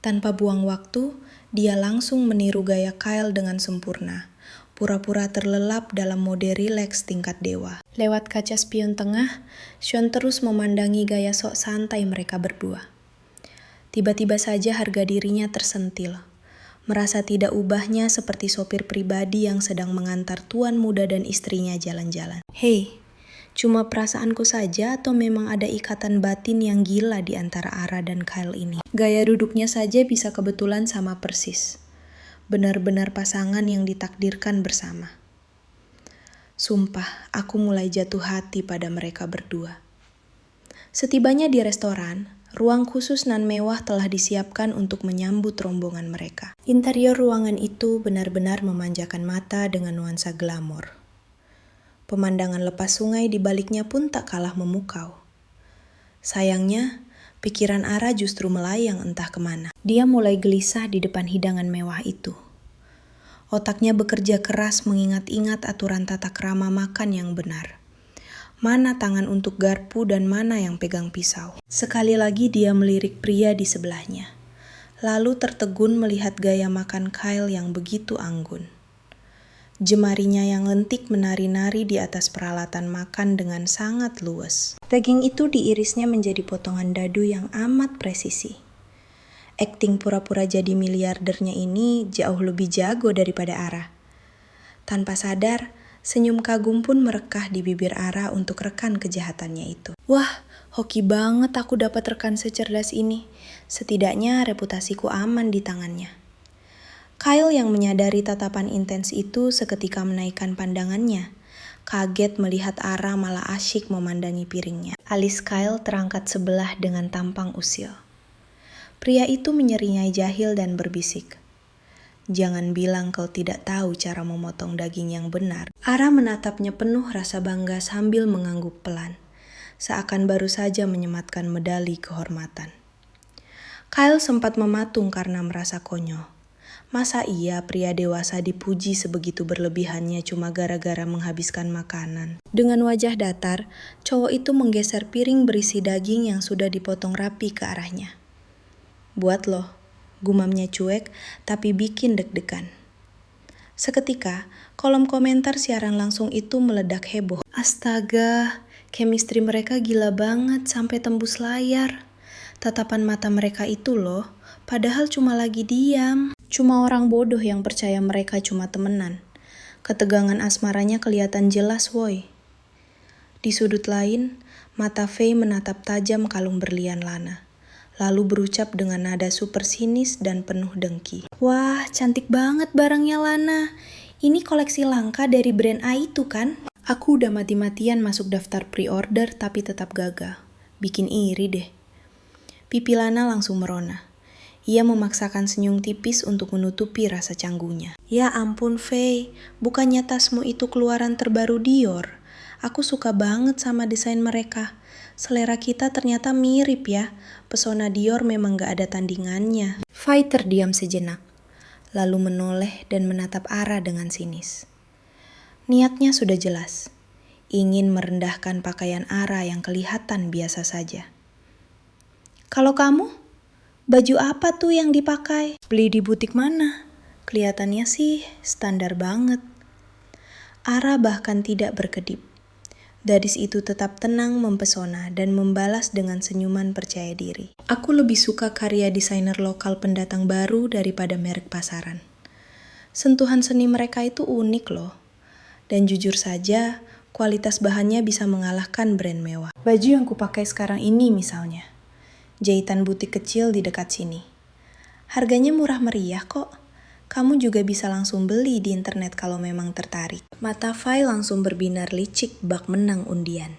Tanpa buang waktu, dia langsung meniru gaya Kyle dengan sempurna. Pura-pura terlelap dalam mode rileks tingkat dewa. Lewat kaca spion tengah, Sean terus memandangi gaya sok santai mereka berdua. Tiba-tiba saja harga dirinya tersentil. Merasa tidak ubahnya seperti sopir pribadi yang sedang mengantar tuan muda dan istrinya jalan-jalan. Hei, cuma perasaanku saja atau memang ada ikatan batin yang gila di antara Ara dan Kyle ini? Gaya duduknya saja bisa kebetulan sama persis. Benar-benar pasangan yang ditakdirkan bersama. Sumpah, aku mulai jatuh hati pada mereka berdua. Setibanya di restoran, ruang khusus nan mewah telah disiapkan untuk menyambut rombongan mereka. Interior ruangan itu benar-benar memanjakan mata dengan nuansa glamor. Pemandangan lepas sungai di baliknya pun tak kalah memukau. Sayangnya, pikiran Ara justru melayang entah kemana. Dia mulai gelisah di depan hidangan mewah itu. Otaknya bekerja keras mengingat-ingat aturan tata krama makan yang benar. Mana tangan untuk garpu dan mana yang pegang pisau. Sekali lagi dia melirik pria di sebelahnya. Lalu tertegun melihat gaya makan Kyle yang begitu anggun. Jemarinya yang lentik menari-nari di atas peralatan makan dengan sangat luwes. Daging itu diirisnya menjadi potongan dadu yang amat presisi. Akting pura-pura jadi miliardernya ini jauh lebih jago daripada Ara. Tanpa sadar, senyum kagum pun merekah di bibir Ara untuk rekan kejahatannya itu. Wah, hoki banget aku dapat rekan secerdas ini. Setidaknya reputasiku aman di tangannya. Kyle yang menyadari tatapan intens itu seketika menaikkan pandangannya. Kaget melihat Ara malah asyik memandangi piringnya. Alis Kyle terangkat sebelah dengan tampang usil. Pria itu menyeringai jahil dan berbisik, "Jangan bilang kau tidak tahu cara memotong daging yang benar." Ara menatapnya penuh rasa bangga sambil mengangguk pelan, seakan baru saja menyematkan medali kehormatan. Kyle sempat mematung karena merasa konyol. Masa iya pria dewasa dipuji sebegitu berlebihannya cuma gara-gara menghabiskan makanan? Dengan wajah datar, cowok itu menggeser piring berisi daging yang sudah dipotong rapi ke arahnya. "Buat loh," gumamnya cuek tapi bikin deg-degan. Seketika, kolom komentar siaran langsung itu meledak heboh. Astaga, chemistry mereka gila banget sampai tembus layar. Tatapan mata mereka itu loh, padahal cuma lagi diam. Cuma orang bodoh yang percaya mereka cuma temenan. Ketegangan asmaranya kelihatan jelas woi. Di sudut lain, mata Faye menatap tajam kalung berlian Lana. Lalu berucap dengan nada super sinis dan penuh dengki. "Wah, cantik banget barangnya Lana. Ini koleksi langka dari brand A itu kan? Aku udah mati-matian masuk daftar pre-order tapi tetap gagal. Bikin iri deh." Pipi Lana langsung merona. Ia memaksakan senyum tipis untuk menutupi rasa canggungnya. "Ya ampun Faye, bukannya tasmu itu keluaran terbaru Dior? Aku suka banget sama desain mereka. Selera kita ternyata mirip ya. Pesona Dior memang gak ada tandingannya." Faye terdiam sejenak, lalu menoleh dan menatap Ara dengan sinis. Niatnya sudah jelas, ingin merendahkan pakaian Ara yang kelihatan biasa saja. "Kalau kamu, baju apa tuh yang dipakai? Beli di butik mana? Kelihatannya sih standar banget." Ara bahkan tidak berkedip. Gadis itu tetap tenang mempesona dan membalas dengan senyuman percaya diri. "Aku lebih suka karya desainer lokal pendatang baru daripada merek pasaran. Sentuhan seni mereka itu unik loh. Dan jujur saja, kualitas bahannya bisa mengalahkan brand mewah. Baju yang kupakai sekarang ini misalnya, jahitan butik kecil di dekat sini. Harganya murah meriah kok. Kamu juga bisa langsung beli di internet kalau memang tertarik." Mata Faye langsung berbinar licik bak menang undian.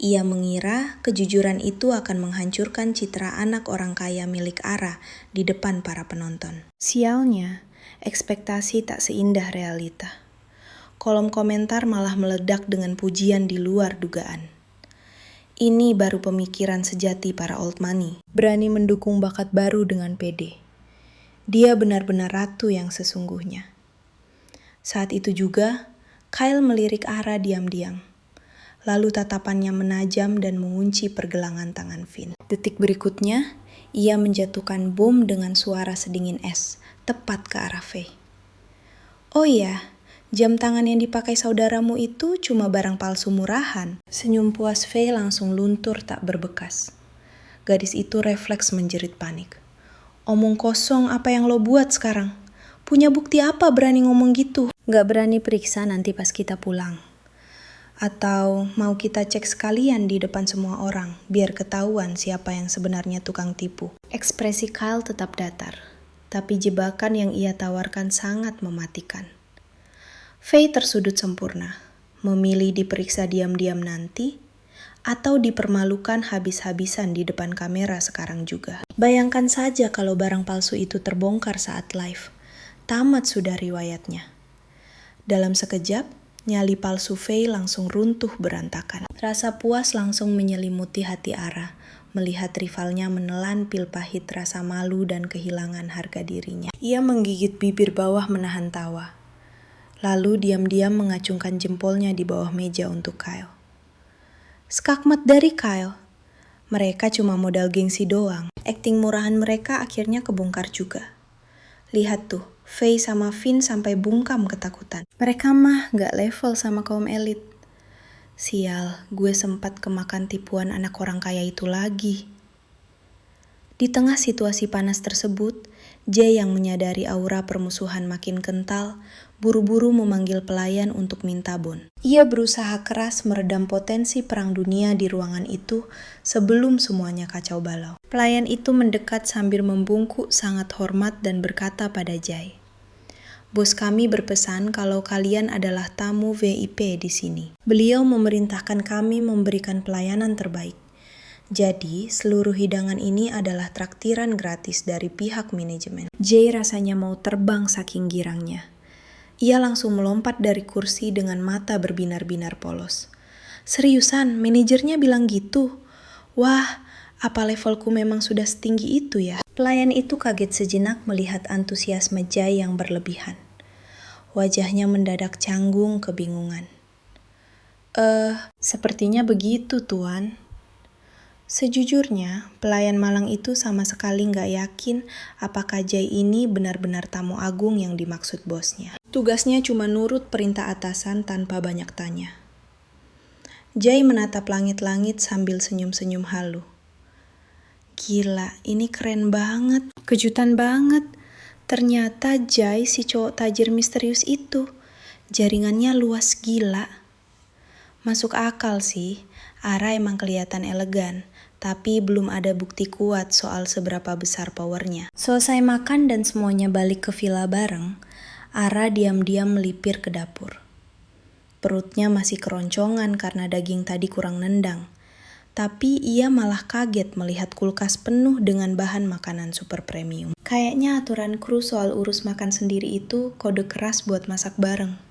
Ia mengira kejujuran itu akan menghancurkan citra anak orang kaya milik Ara di depan para penonton. Sialnya, ekspektasi tak seindah realita. Kolom komentar malah meledak dengan pujian di luar dugaan. Ini baru pemikiran sejati para old money, berani mendukung bakat baru dengan pede. Dia benar-benar ratu yang sesungguhnya. Saat itu juga, Kyle melirik Ara diam-diam. Lalu tatapannya menajam dan mengunci pergelangan tangan Finn. Detik berikutnya, ia menjatuhkan bom dengan suara sedingin es, tepat ke arah Faye. "Oh iya, jam tangan yang dipakai saudaramu itu cuma barang palsu murahan." Senyum puas Faye langsung luntur tak berbekas. Gadis itu refleks menjerit panik. "Omong kosong apa yang lo buat sekarang? Punya bukti apa berani ngomong gitu? Gak berani periksa nanti pas kita pulang? Atau mau kita cek sekalian di depan semua orang, biar ketahuan siapa yang sebenarnya tukang tipu?" Ekspresi Kyle tetap datar, tapi jebakan yang ia tawarkan sangat mematikan. Faye tersudut sempurna, memilih diperiksa diam-diam nanti, atau dipermalukan habis-habisan di depan kamera sekarang juga. Bayangkan saja kalau barang palsu itu terbongkar saat live. Tamat sudah riwayatnya. Dalam sekejap, nyali palsu Faye langsung runtuh berantakan. Rasa puas langsung menyelimuti hati Ara, melihat rivalnya menelan pil pahit rasa malu dan kehilangan harga dirinya. Ia menggigit bibir bawah menahan tawa. Lalu diam-diam mengacungkan jempolnya di bawah meja untuk Kyle. Skakmat dari Kyle. Mereka cuma modal gengsi doang. Akting murahan mereka akhirnya kebongkar juga. Lihat tuh, Faye sama Finn sampai bungkam ketakutan. Mereka mah gak level sama kaum elit. Sial, gue sempat kemakan tipuan anak orang kaya itu lagi. Di tengah situasi panas tersebut, Jay yang menyadari aura permusuhan makin kental, buru-buru memanggil pelayan untuk minta bon. Ia berusaha keras meredam potensi perang dunia di ruangan itu sebelum semuanya kacau balau. Pelayan itu mendekat sambil membungkuk sangat hormat dan berkata pada Jay, "Bos kami berpesan kalau kalian adalah tamu VIP di sini. Beliau memerintahkan kami memberikan pelayanan terbaik. Jadi, seluruh hidangan ini adalah traktiran gratis dari pihak manajemen." Jay rasanya mau terbang saking girangnya. Ia langsung melompat dari kursi dengan mata berbinar-binar polos. "Seriusan, manajernya bilang gitu? Wah, apa levelku memang sudah setinggi itu ya?" Pelayan itu kaget sejenak melihat antusiasme Jay yang berlebihan. Wajahnya mendadak canggung kebingungan. Sepertinya begitu, Tuan." Sejujurnya, pelayan malang itu sama sekali nggak yakin apakah Jay ini benar-benar tamu agung yang dimaksud bosnya. Tugasnya cuma nurut perintah atasan tanpa banyak tanya. Jay menatap langit-langit sambil senyum-senyum halu. Gila, ini keren banget, kejutan banget. Ternyata Jay si cowok tajir misterius itu, jaringannya luas gila. Masuk akal sih, Ara emang kelihatan elegan, tapi belum ada bukti kuat soal seberapa besar powernya. Selesai makan dan semuanya balik ke villa bareng, Ara diam-diam melipir ke dapur. Perutnya masih keroncongan karena daging tadi kurang nendang. Tapi ia malah kaget melihat kulkas penuh dengan bahan makanan super premium. Kayaknya aturan kru soal urus makan sendiri itu kode keras buat masak bareng.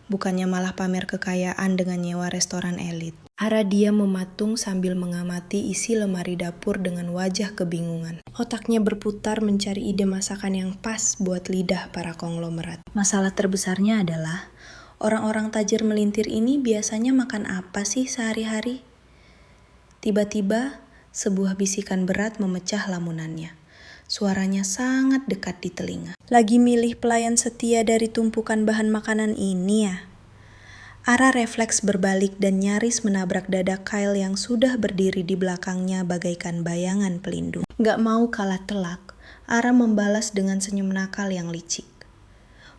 Bukannya malah pamer kekayaan dengan nyewa restoran elit. Ara diam mematung sambil mengamati isi lemari dapur dengan wajah kebingungan. Otaknya berputar mencari ide masakan yang pas buat lidah para konglomerat. Masalah terbesarnya adalah, orang-orang tajir melintir ini biasanya makan apa sih sehari-hari? Tiba-tiba, sebuah bisikan berat memecah lamunannya. Suaranya sangat dekat di telinga. Lagi milih pelayan setia dari tumpukan bahan makanan ini ya? Ara refleks berbalik dan nyaris menabrak dada Kyle yang sudah berdiri di belakangnya bagaikan bayangan pelindung. Gak mau kalah telak, Ara membalas dengan senyum nakal yang licik.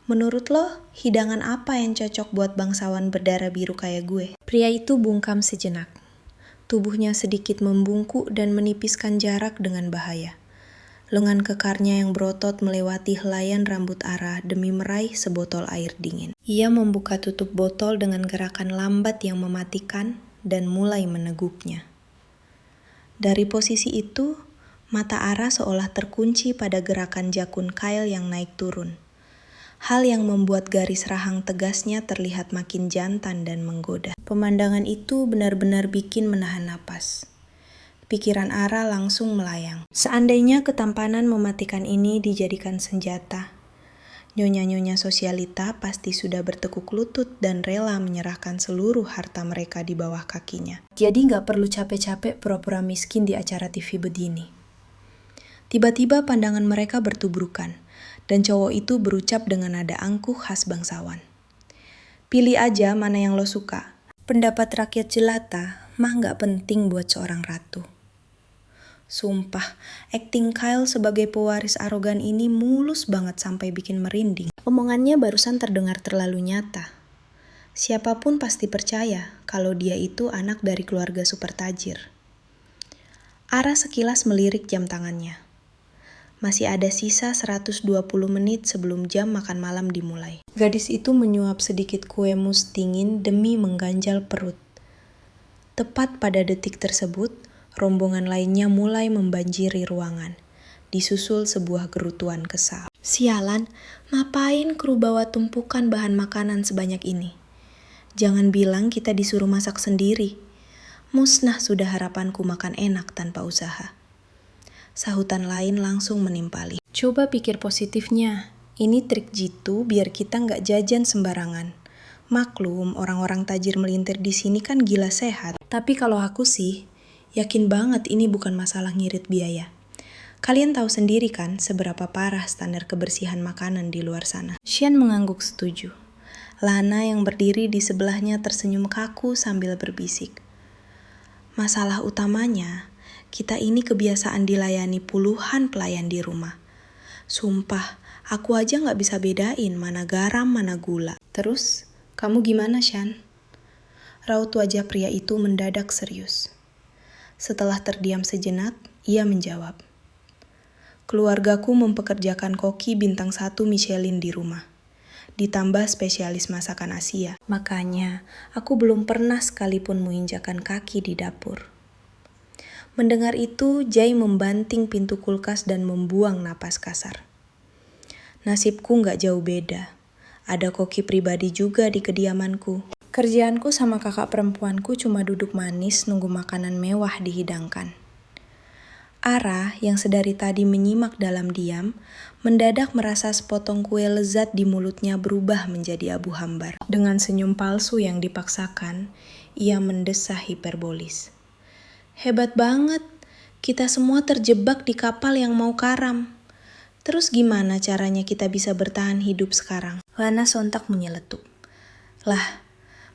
"Menurut lo, hidangan apa yang cocok buat bangsawan berdarah biru kayak gue?" Pria itu bungkam sejenak. Tubuhnya sedikit membungkuk dan menipiskan jarak dengan bahaya. Lengan kekarnya yang berotot melewati helaian rambut Ara demi meraih sebotol air dingin. Ia membuka tutup botol dengan gerakan lambat yang mematikan dan mulai meneguknya. Dari posisi itu, mata Ara seolah terkunci pada gerakan jakun Kyle yang naik turun. Hal yang membuat garis rahang tegasnya terlihat makin jantan dan menggoda. Pemandangan itu benar-benar bikin menahan napas. Pikiran Ara langsung melayang. Seandainya ketampanan mematikan ini dijadikan senjata, nyonya-nyonya sosialita pasti sudah bertekuk lutut dan rela menyerahkan seluruh harta mereka di bawah kakinya. Jadi gak perlu capek-capek pura-pura miskin di acara TV begini. Tiba-tiba pandangan mereka bertubrukan, dan cowok itu berucap dengan nada angkuh khas bangsawan. "Pilih aja mana yang lo suka. Pendapat rakyat jelata mah gak penting buat seorang ratu." Sumpah, akting Kyle sebagai pewaris arogan ini mulus banget sampai bikin merinding. Omongannya barusan terdengar terlalu nyata. Siapapun pasti percaya kalau dia itu anak dari keluarga super tajir. Ara sekilas melirik jam tangannya. Masih ada sisa 120 menit sebelum jam makan malam dimulai. Gadis itu menyuap sedikit kue mus dingin demi mengganjal perut. Tepat pada detik tersebut, rombongan lainnya mulai membanjiri ruangan, disusul sebuah gerutuan kesal. Sialan, ngapain kru bawa tumpukan bahan makanan sebanyak ini? Jangan bilang kita disuruh masak sendiri. Musnah sudah harapanku makan enak tanpa usaha. Sahutan lain langsung menimpali. Coba pikir positifnya. Ini trik jitu biar kita nggak jajan sembarangan. Maklum, orang-orang tajir melintir di sini kan gila sehat. Tapi kalau aku sih, yakin banget ini bukan masalah ngirit biaya. Kalian tahu sendiri kan seberapa parah standar kebersihan makanan di luar sana. Xian mengangguk setuju. Lana yang berdiri di sebelahnya tersenyum kaku sambil berbisik. Masalah utamanya, kita ini kebiasaan dilayani puluhan pelayan di rumah. Sumpah, aku aja nggak bisa bedain mana garam, mana gula. Terus, kamu gimana, Shan? Raut wajah pria itu mendadak serius. Setelah terdiam sejenak, ia menjawab. Keluargaku mempekerjakan koki bintang 1 Michelin di rumah. Ditambah spesialis masakan Asia. Makanya, aku belum pernah sekalipun menginjakan kaki di dapur. Mendengar itu, Jai membanting pintu kulkas dan membuang napas kasar. Nasibku nggak jauh beda. Ada koki pribadi juga di kediamanku. Kerjaanku sama kakak perempuanku cuma duduk manis nunggu makanan mewah dihidangkan. Ara yang sedari tadi menyimak dalam diam, mendadak merasa sepotong kue lezat di mulutnya berubah menjadi abu hambar. Dengan senyum palsu yang dipaksakan, ia mendesah hiperbolis. Hebat banget, kita semua terjebak di kapal yang mau karam. Terus gimana caranya kita bisa bertahan hidup sekarang? Lana sontak menyeletuk. Lah,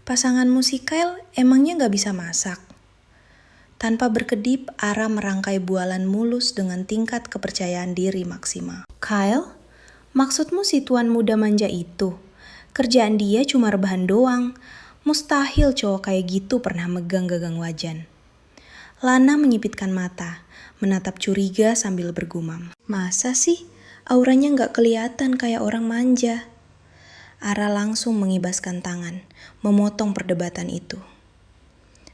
pasanganmu si Kyle emangnya gak bisa masak? Tanpa berkedip, Ara merangkai bualan mulus dengan tingkat kepercayaan diri maksimal. Kyle, maksudmu si tuan muda manja itu? Kerjaan dia cuma rebahan doang. Mustahil cowok kayak gitu pernah megang gagang wajan. Lana menyipitkan mata, menatap curiga sambil bergumam. Masa sih? Auranya nggak kelihatan kayak orang manja. Ara langsung mengibaskan tangan, memotong perdebatan itu.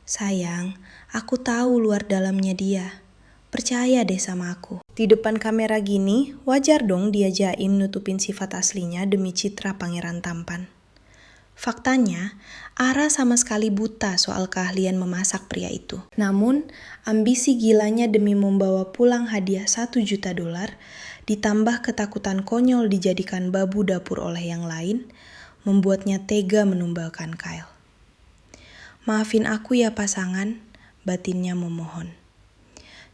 Sayang, aku tahu luar dalamnya dia. Percaya deh sama aku. Di depan kamera gini, wajar dong dia jaim nutupin sifat aslinya demi citra pangeran tampan. Faktanya, Ara sama sekali buta soal keahlian memasak pria itu. Namun, ambisi gilanya demi membawa pulang hadiah $1 juta, ditambah ketakutan konyol dijadikan babu dapur oleh yang lain, membuatnya tega menumbalkan Kyle. Maafin aku ya pasangan, batinnya memohon.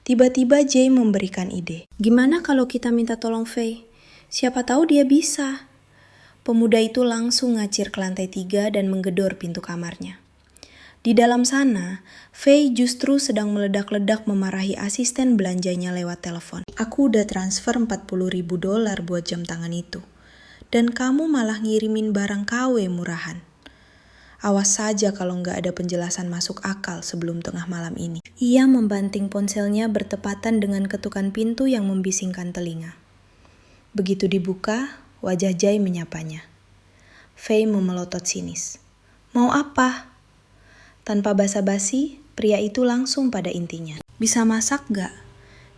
Tiba-tiba Jay memberikan ide. Gimana kalau kita minta tolong Faye? Siapa tahu dia bisa. Pemuda itu langsung ngacir ke lantai 3 dan menggedor pintu kamarnya. Di dalam sana, Faye justru sedang meledak-ledak memarahi asisten belanjanya lewat telepon. Aku udah transfer $40.000 buat jam tangan itu. Dan kamu malah ngirimin barang KW murahan. Awas saja kalau nggak ada penjelasan masuk akal sebelum tengah malam ini. Ia membanting ponselnya bertepatan dengan ketukan pintu yang membisingkan telinga. Begitu dibuka, wajah Jai menyapanya. Faye memelotot sinis. Mau apa? Tanpa basa-basi, pria itu langsung pada intinya. Bisa masak nggak?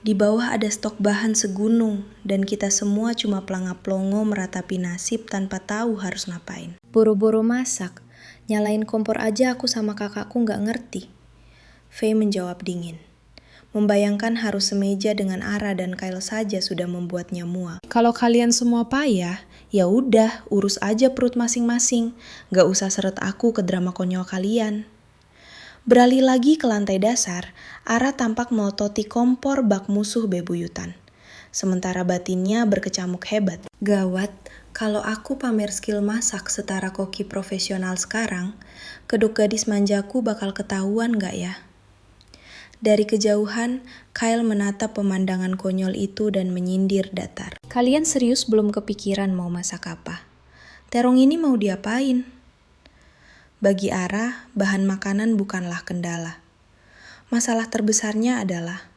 Di bawah ada stok bahan segunung dan kita semua cuma pelangap-pelongo meratapi nasib tanpa tahu harus ngapain. Boro-boro masak. Nyalain kompor aja aku sama kakakku nggak ngerti. Faye menjawab dingin. Membayangkan harus semeja dengan Ara dan Kyle saja sudah membuatnya muak. Kalau kalian semua payah, ya udah urus aja perut masing-masing. Nggak usah seret aku ke drama konyol kalian. Beralih lagi ke lantai dasar, Ara tampak melototi kompor bak musuh bebuyutan. Sementara batinnya berkecamuk hebat. Gawat. Kalau aku pamer skill masak setara koki profesional sekarang, kedok gadis manjaku bakal ketahuan gak ya? Dari kejauhan, Kyle menatap pemandangan konyol itu dan menyindir datar. Kalian serius belum kepikiran mau masak apa? Terong ini mau diapain? Bagi Ara, bahan makanan bukanlah kendala. Masalah terbesarnya adalah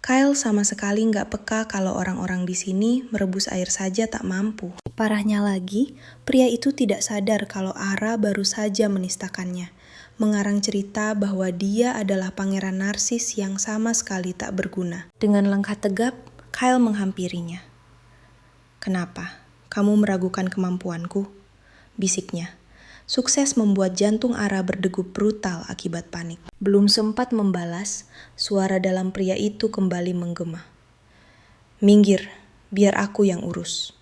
Kyle sama sekali nggak peka kalau orang-orang di sini merebus air saja tak mampu. Parahnya lagi, pria itu tidak sadar kalau Ara baru saja menistakannya, mengarang cerita bahwa dia adalah pangeran narsis yang sama sekali tak berguna. Dengan langkah tegap, Kyle menghampirinya. "Kenapa? Kamu meragukan kemampuanku?" bisiknya. Sukses membuat jantung Ara berdegup brutal akibat panik. Belum sempat membalas, suara dalam pria itu kembali menggema. "Minggir, biar aku yang urus."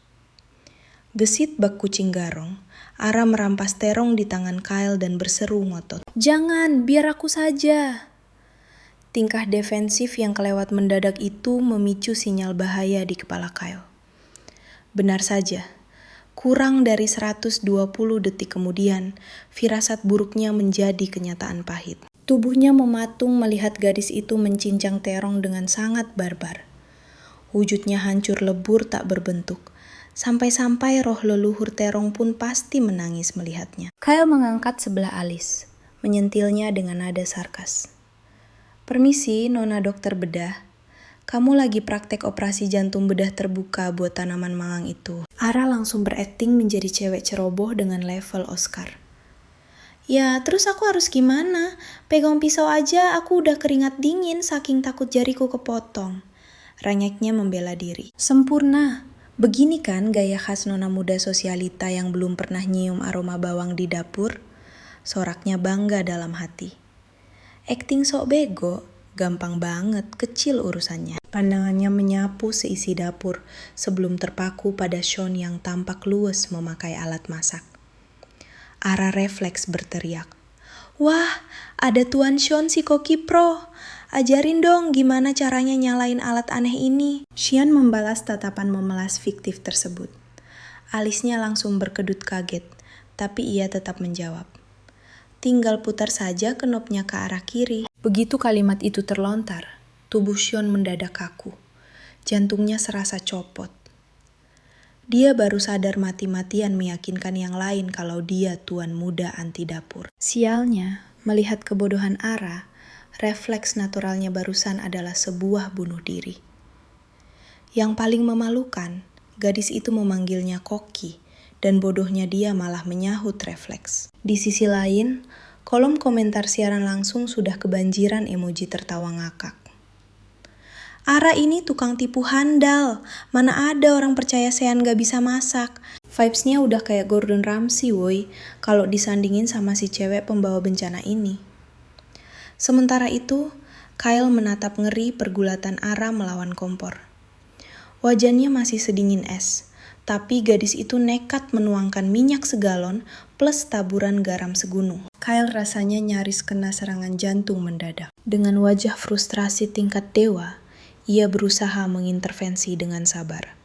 Gesit bak kucing garong, Ara merampas terong di tangan Kyle dan berseru ngotot. "Jangan, biar aku saja." Tingkah defensif yang kelewat mendadak itu memicu sinyal bahaya di kepala Kyle. Benar saja, kurang dari 120 detik kemudian, firasat buruknya menjadi kenyataan pahit. Tubuhnya mematung melihat gadis itu mencincang terong dengan sangat barbar. Wujudnya hancur lebur tak berbentuk. Sampai-sampai roh leluhur terong pun pasti menangis melihatnya. Kyle mengangkat sebelah alis, menyentilnya dengan nada sarkas. "Permisi, Nona dokter bedah. Kamu lagi praktek operasi jantung bedah terbuka buat tanaman malang itu." Ara langsung berakting menjadi cewek ceroboh dengan level Oscar. "Ya, terus aku harus gimana? Pegang pisau aja aku udah keringat dingin saking takut jariku kepotong." Ranyeknya membela diri. "Sempurna. Begini kan gaya khas nona muda sosialita yang belum pernah nyium aroma bawang di dapur?" Soraknya bangga dalam hati. Akting sok bego, gampang banget, kecil urusannya. Pandangannya menyapu seisi dapur sebelum terpaku pada Sean yang tampak luwes memakai alat masak. Ara refleks berteriak. "Wah, ada Tuan Sean si Koki Pro. Ajarin dong gimana caranya nyalain alat aneh ini." Sean membalas tatapan memelas fiktif tersebut. Alisnya langsung berkedut kaget, tapi ia tetap menjawab. "Tinggal putar saja knopnya ke arah kiri." Begitu kalimat itu terlontar, tubuh Sean mendadak kaku. Jantungnya serasa copot. Dia baru sadar mati-matian meyakinkan yang lain kalau dia tuan muda anti dapur. Sialnya, melihat kebodohan Ara, refleks naturalnya barusan adalah sebuah bunuh diri. Yang paling memalukan, gadis itu memanggilnya Koki, dan bodohnya dia malah menyahut refleks. Di sisi lain, kolom komentar siaran langsung sudah kebanjiran emoji tertawa ngakak. "Ara ini tukang tipu handal, mana ada orang percaya Sean gak bisa masak." Vibes-nya udah kayak Gordon Ramsay woi, kalau disandingin sama si cewek pembawa bencana ini. Sementara itu, Kyle menatap ngeri pergulatan Ara melawan kompor. Wajahnya masih sedingin es, tapi gadis itu nekat menuangkan minyak segalon plus taburan garam segunung. Kyle rasanya nyaris kena serangan jantung mendadak. Dengan wajah frustrasi tingkat dewa, ia berusaha mengintervensi dengan sabar.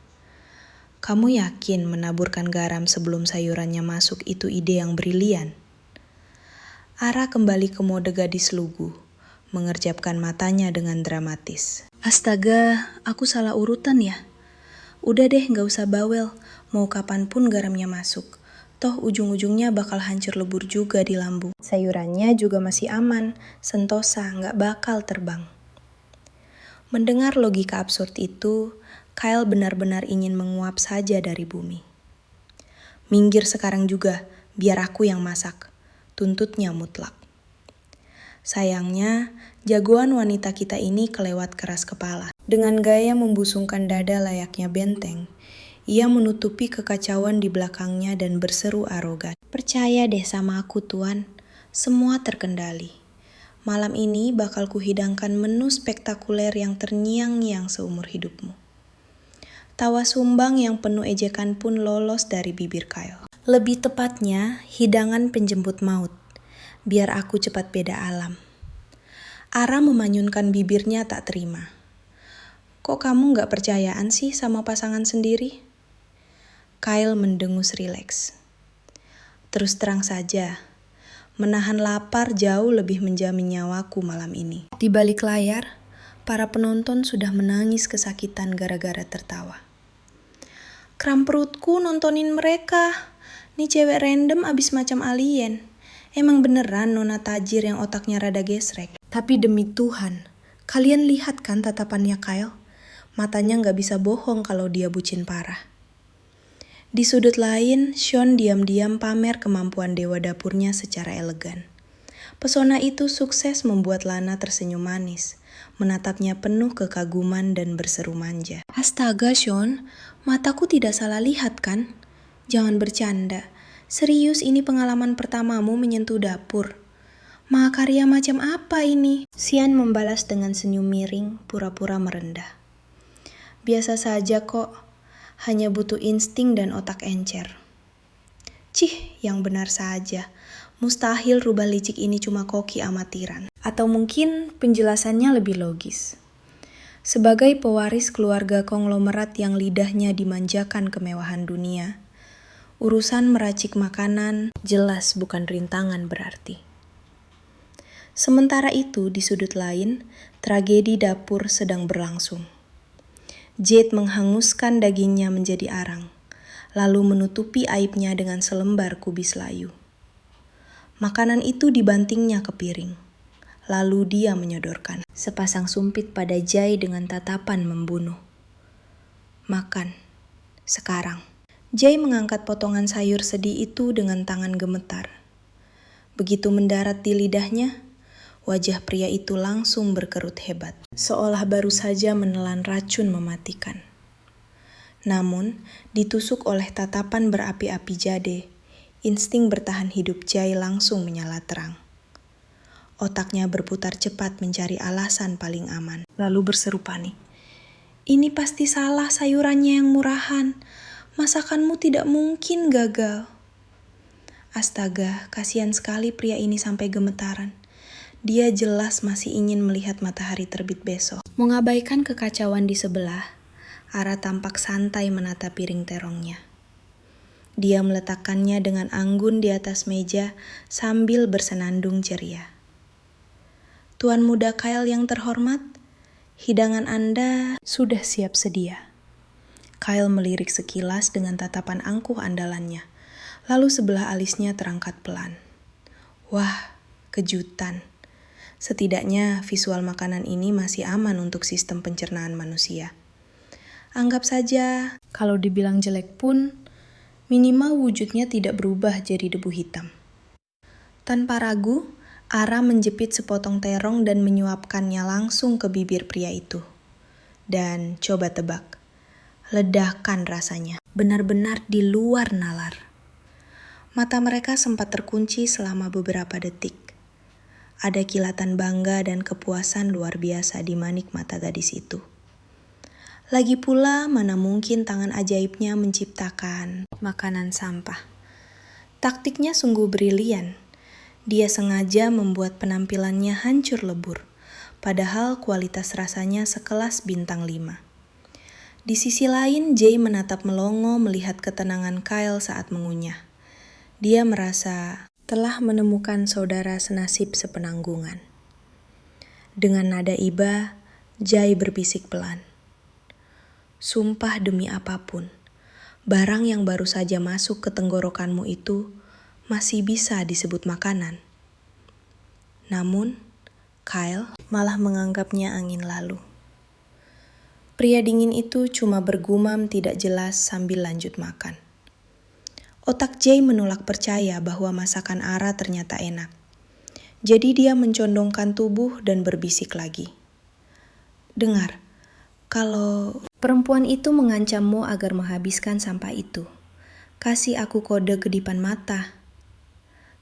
"Kamu yakin menaburkan garam sebelum sayurannya masuk itu ide yang brilian?" Ara kembali ke mode gadis lugu, mengerjapkan matanya dengan dramatis. "Astaga, aku salah urutan ya? Udah deh gak usah bawel, mau kapanpun garamnya masuk. Toh ujung-ujungnya bakal hancur lebur juga di lambung. Sayurannya juga masih aman, sentosa gak bakal terbang." Mendengar logika absurd itu, Kyle benar-benar ingin menguap saja dari bumi. "Minggir sekarang juga, biar aku yang masak," tuntutnya mutlak. Sayangnya, jagoan wanita kita ini kelewat keras kepala. Dengan gaya membusungkan dada layaknya benteng, ia menutupi kekacauan di belakangnya dan berseru arogan. "Percaya deh sama aku tuan, semua terkendali. Malam ini bakal kuhidangkan menu spektakuler yang terngiang-ngiang seumur hidupmu." Tawa sumbang yang penuh ejekan pun lolos dari bibir Kyle. Lebih tepatnya, hidangan penjemput maut. Biar aku cepat beda alam. Ara memanyunkan bibirnya tak terima. "Kok kamu gak percayaan sih sama pasangan sendiri?" Kyle mendengus rileks. "Terus terang saja, menahan lapar jauh lebih menjamin nyawaku malam ini." Di balik layar, para penonton sudah menangis kesakitan gara-gara tertawa. "Kram perutku nontonin mereka. Nih cewek random abis macam alien. Emang beneran nona tajir yang otaknya rada gesrek." Tapi demi Tuhan, kalian lihat kan tatapannya Kyle? Matanya gak bisa bohong kalau dia bucin parah. Di sudut lain, Sean diam-diam pamer kemampuan dewa dapurnya secara elegan. Pesona itu sukses membuat Lana tersenyum manis, menatapnya penuh kekaguman dan berseru manja. Astaga, Sean, mataku tidak salah lihat kan? Jangan bercanda. Serius, ini pengalaman pertamamu menyentuh dapur. Mahakarya macam apa ini? Xian membalas dengan senyum miring, pura-pura merendah. Biasa saja kok, hanya butuh insting dan otak encer. Cih, yang benar saja. Mustahil rubah licik ini cuma koki amatiran. Atau mungkin penjelasannya lebih logis. Sebagai pewaris keluarga konglomerat yang lidahnya dimanjakan kemewahan dunia, urusan meracik makanan jelas bukan rintangan berarti. Sementara itu, di sudut lain, tragedi dapur sedang berlangsung. Jade menghanguskan dagingnya menjadi arang, lalu menutupi aibnya dengan selembar kubis layu. Makanan itu dibantingnya ke piring, lalu dia menyodorkan sepasang sumpit pada Jai dengan tatapan membunuh. Makan, sekarang. Jai mengangkat potongan sayur sedih itu dengan tangan gemetar. Begitu mendarat di lidahnya, wajah pria itu langsung berkerut hebat, seolah baru saja menelan racun mematikan. Namun, ditusuk oleh tatapan berapi-api Jade, insting bertahan hidup Jai langsung menyala terang. Otaknya berputar cepat mencari alasan paling aman, lalu berseru panik. Ini pasti salah sayurannya yang murahan. Masakanmu tidak mungkin gagal. Astaga, kasihan sekali pria ini sampai gemetaran. Dia jelas masih ingin melihat matahari terbit besok. Mengabaikan kekacauan di sebelah, Ara tampak santai menata piring terongnya. Dia meletakkannya dengan anggun di atas meja sambil bersenandung ceria. Tuan muda Kyle yang terhormat, hidangan Anda sudah siap sedia. Kyle melirik sekilas dengan tatapan angkuh andalannya, lalu sebelah alisnya terangkat pelan. Wah, kejutan. Setidaknya visual makanan ini masih aman untuk sistem pencernaan manusia. Anggap saja, kalau dibilang jelek pun, minimal wujudnya tidak berubah jadi debu hitam. Tanpa ragu, Ara menjepit sepotong terong dan menyuapkannya langsung ke bibir pria itu. Dan coba tebak, ledakan rasanya, benar-benar di luar nalar. Mata mereka sempat terkunci selama beberapa detik. Ada kilatan bangga dan kepuasan luar biasa di manik mata gadis itu. Lagi pula, mana mungkin tangan ajaibnya menciptakan makanan sampah. Taktiknya sungguh brilian. Dia sengaja membuat penampilannya hancur lebur, padahal kualitas rasanya sekelas bintang 5. Di sisi lain, Jay menatap melongo melihat ketenangan Kyle saat mengunyah. Dia merasa telah menemukan saudara senasib sepenanggungan. Dengan nada iba, Jay berbisik pelan. Sumpah demi apapun, barang yang baru saja masuk ke tenggorokanmu itu masih bisa disebut makanan. Namun, Kyle malah menganggapnya angin lalu. Pria dingin itu cuma bergumam tidak jelas sambil lanjut makan. Otak Jay menolak percaya bahwa masakan Ara ternyata enak. Jadi dia mencondongkan tubuh dan berbisik lagi. Dengar, kalau perempuan itu mengancammu agar menghabiskan sampah itu, kasih aku kode kedipan mata.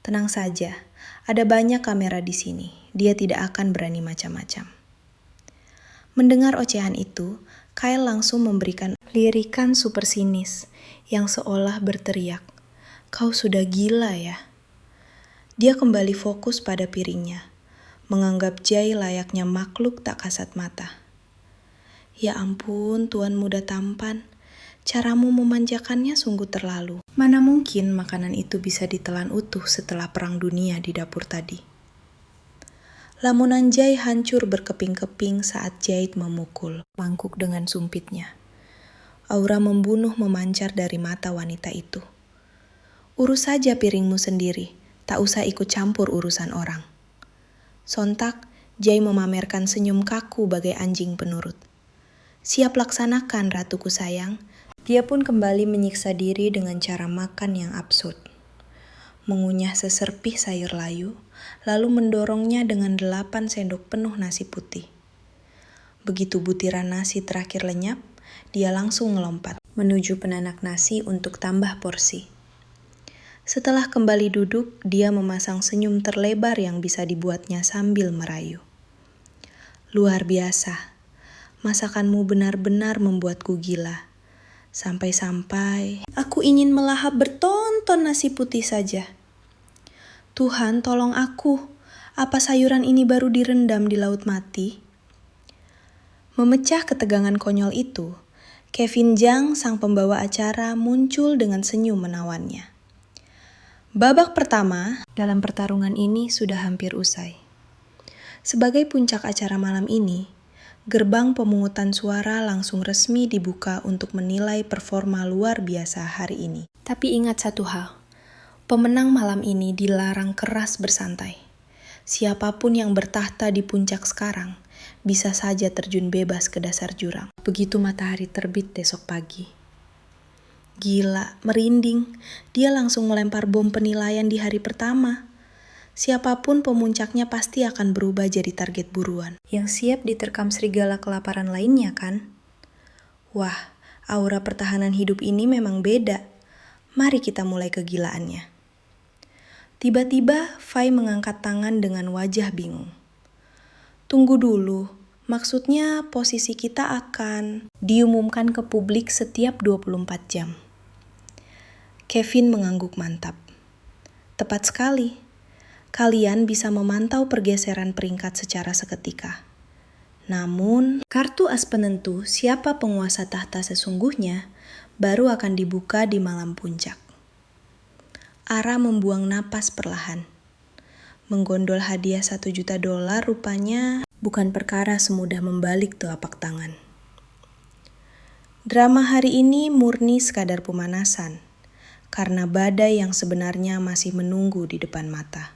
Tenang saja, ada banyak kamera di sini. Dia tidak akan berani macam-macam. Mendengar ocehan itu, Kyle langsung memberikan lirikan super sinis yang seolah berteriak, "Kau sudah gila ya?" Dia kembali fokus pada piringnya, menganggap Jay layaknya makhluk tak kasat mata. Ya ampun, tuan muda tampan, caramu memanjakannya sungguh terlalu. Mana mungkin makanan itu bisa ditelan utuh setelah perang dunia di dapur tadi. Lamunan Jay hancur berkeping-keping saat Jade memukul mangkuk dengan sumpitnya. Aura membunuh memancar dari mata wanita itu. Urus saja piringmu sendiri, tak usah ikut campur urusan orang. Sontak, Jay memamerkan senyum kaku bagai anjing penurut. Siap laksanakan, ratuku sayang. Dia pun kembali menyiksa diri dengan cara makan yang absurd. mengunyah seserpih sayur layu, lalu mendorongnya dengan 8 sendok penuh nasi putih. Begitu butiran nasi terakhir lenyap, dia langsung melompat menuju penanak nasi untuk tambah porsi. Setelah kembali duduk, dia memasang senyum terlebar yang bisa dibuatnya sambil merayu. Luar biasa, masakanmu benar-benar membuatku gila. Sampai-sampai aku ingin melahap bertonton nasi putih saja. Tuhan, tolong aku. Apa sayuran ini baru direndam di laut mati? Memecah ketegangan konyol itu, Kevin Zhang, sang pembawa acara, muncul dengan senyum menawannya. Babak pertama dalam pertarungan ini sudah hampir usai. Sebagai puncak acara malam ini, gerbang pemungutan suara langsung resmi dibuka untuk menilai performa luar biasa hari ini. Tapi ingat satu hal, pemenang malam ini dilarang keras bersantai. Siapapun yang bertahta di puncak sekarang bisa saja terjun bebas ke dasar jurang. Begitu matahari terbit besok pagi. Gila, merinding. Dia langsung melempar bom penilaian di hari pertama. Siapapun pemuncaknya pasti akan berubah jadi target buruan, yang siap diterkam serigala kelaparan lainnya kan? Wah, aura pertahanan hidup ini memang beda. Mari kita mulai kegilaannya. Tiba-tiba, Fai mengangkat tangan dengan wajah bingung. Tunggu dulu, maksudnya posisi kita akan diumumkan ke publik setiap 24 jam. Kevin mengangguk mantap. Tepat sekali. Kalian bisa memantau pergeseran peringkat secara seketika. Namun, kartu as penentu siapa penguasa tahta sesungguhnya baru akan dibuka di malam puncak. Ara membuang napas perlahan. Menggondol hadiah $1 juta rupanya bukan perkara semudah membalik telapak tangan. Drama hari ini murni sekadar pemanasan, karena badai yang sebenarnya masih menunggu di depan mata.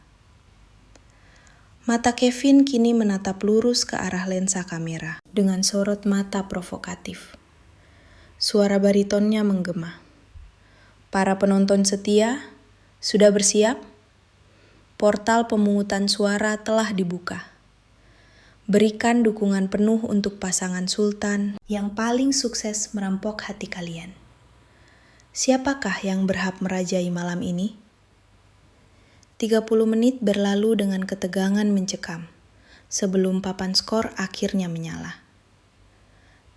Mata Kevin kini menatap lurus ke arah lensa kamera dengan sorot mata provokatif. Suara baritonnya menggema. Para penonton setia, sudah bersiap? Portal pemungutan suara telah dibuka. Berikan dukungan penuh untuk pasangan sultan yang paling sukses merampok hati kalian. Siapakah yang berhak merajai malam ini? 30 menit berlalu dengan ketegangan mencekam, sebelum papan skor akhirnya menyala.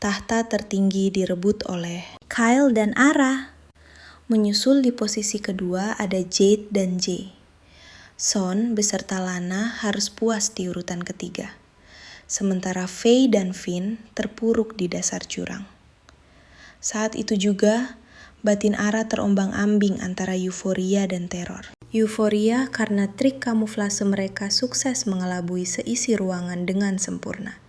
Tahta tertinggi direbut oleh Kyle dan Ara. Menyusul di posisi kedua ada Jade dan Jay. Son beserta Lana harus puas di urutan ketiga. Sementara Faye dan Finn terpuruk di dasar jurang. Saat itu juga, batin Ara terombang-ambing antara euforia dan teror. Euforia karena trik kamuflase mereka sukses mengelabui seisi ruangan dengan sempurna.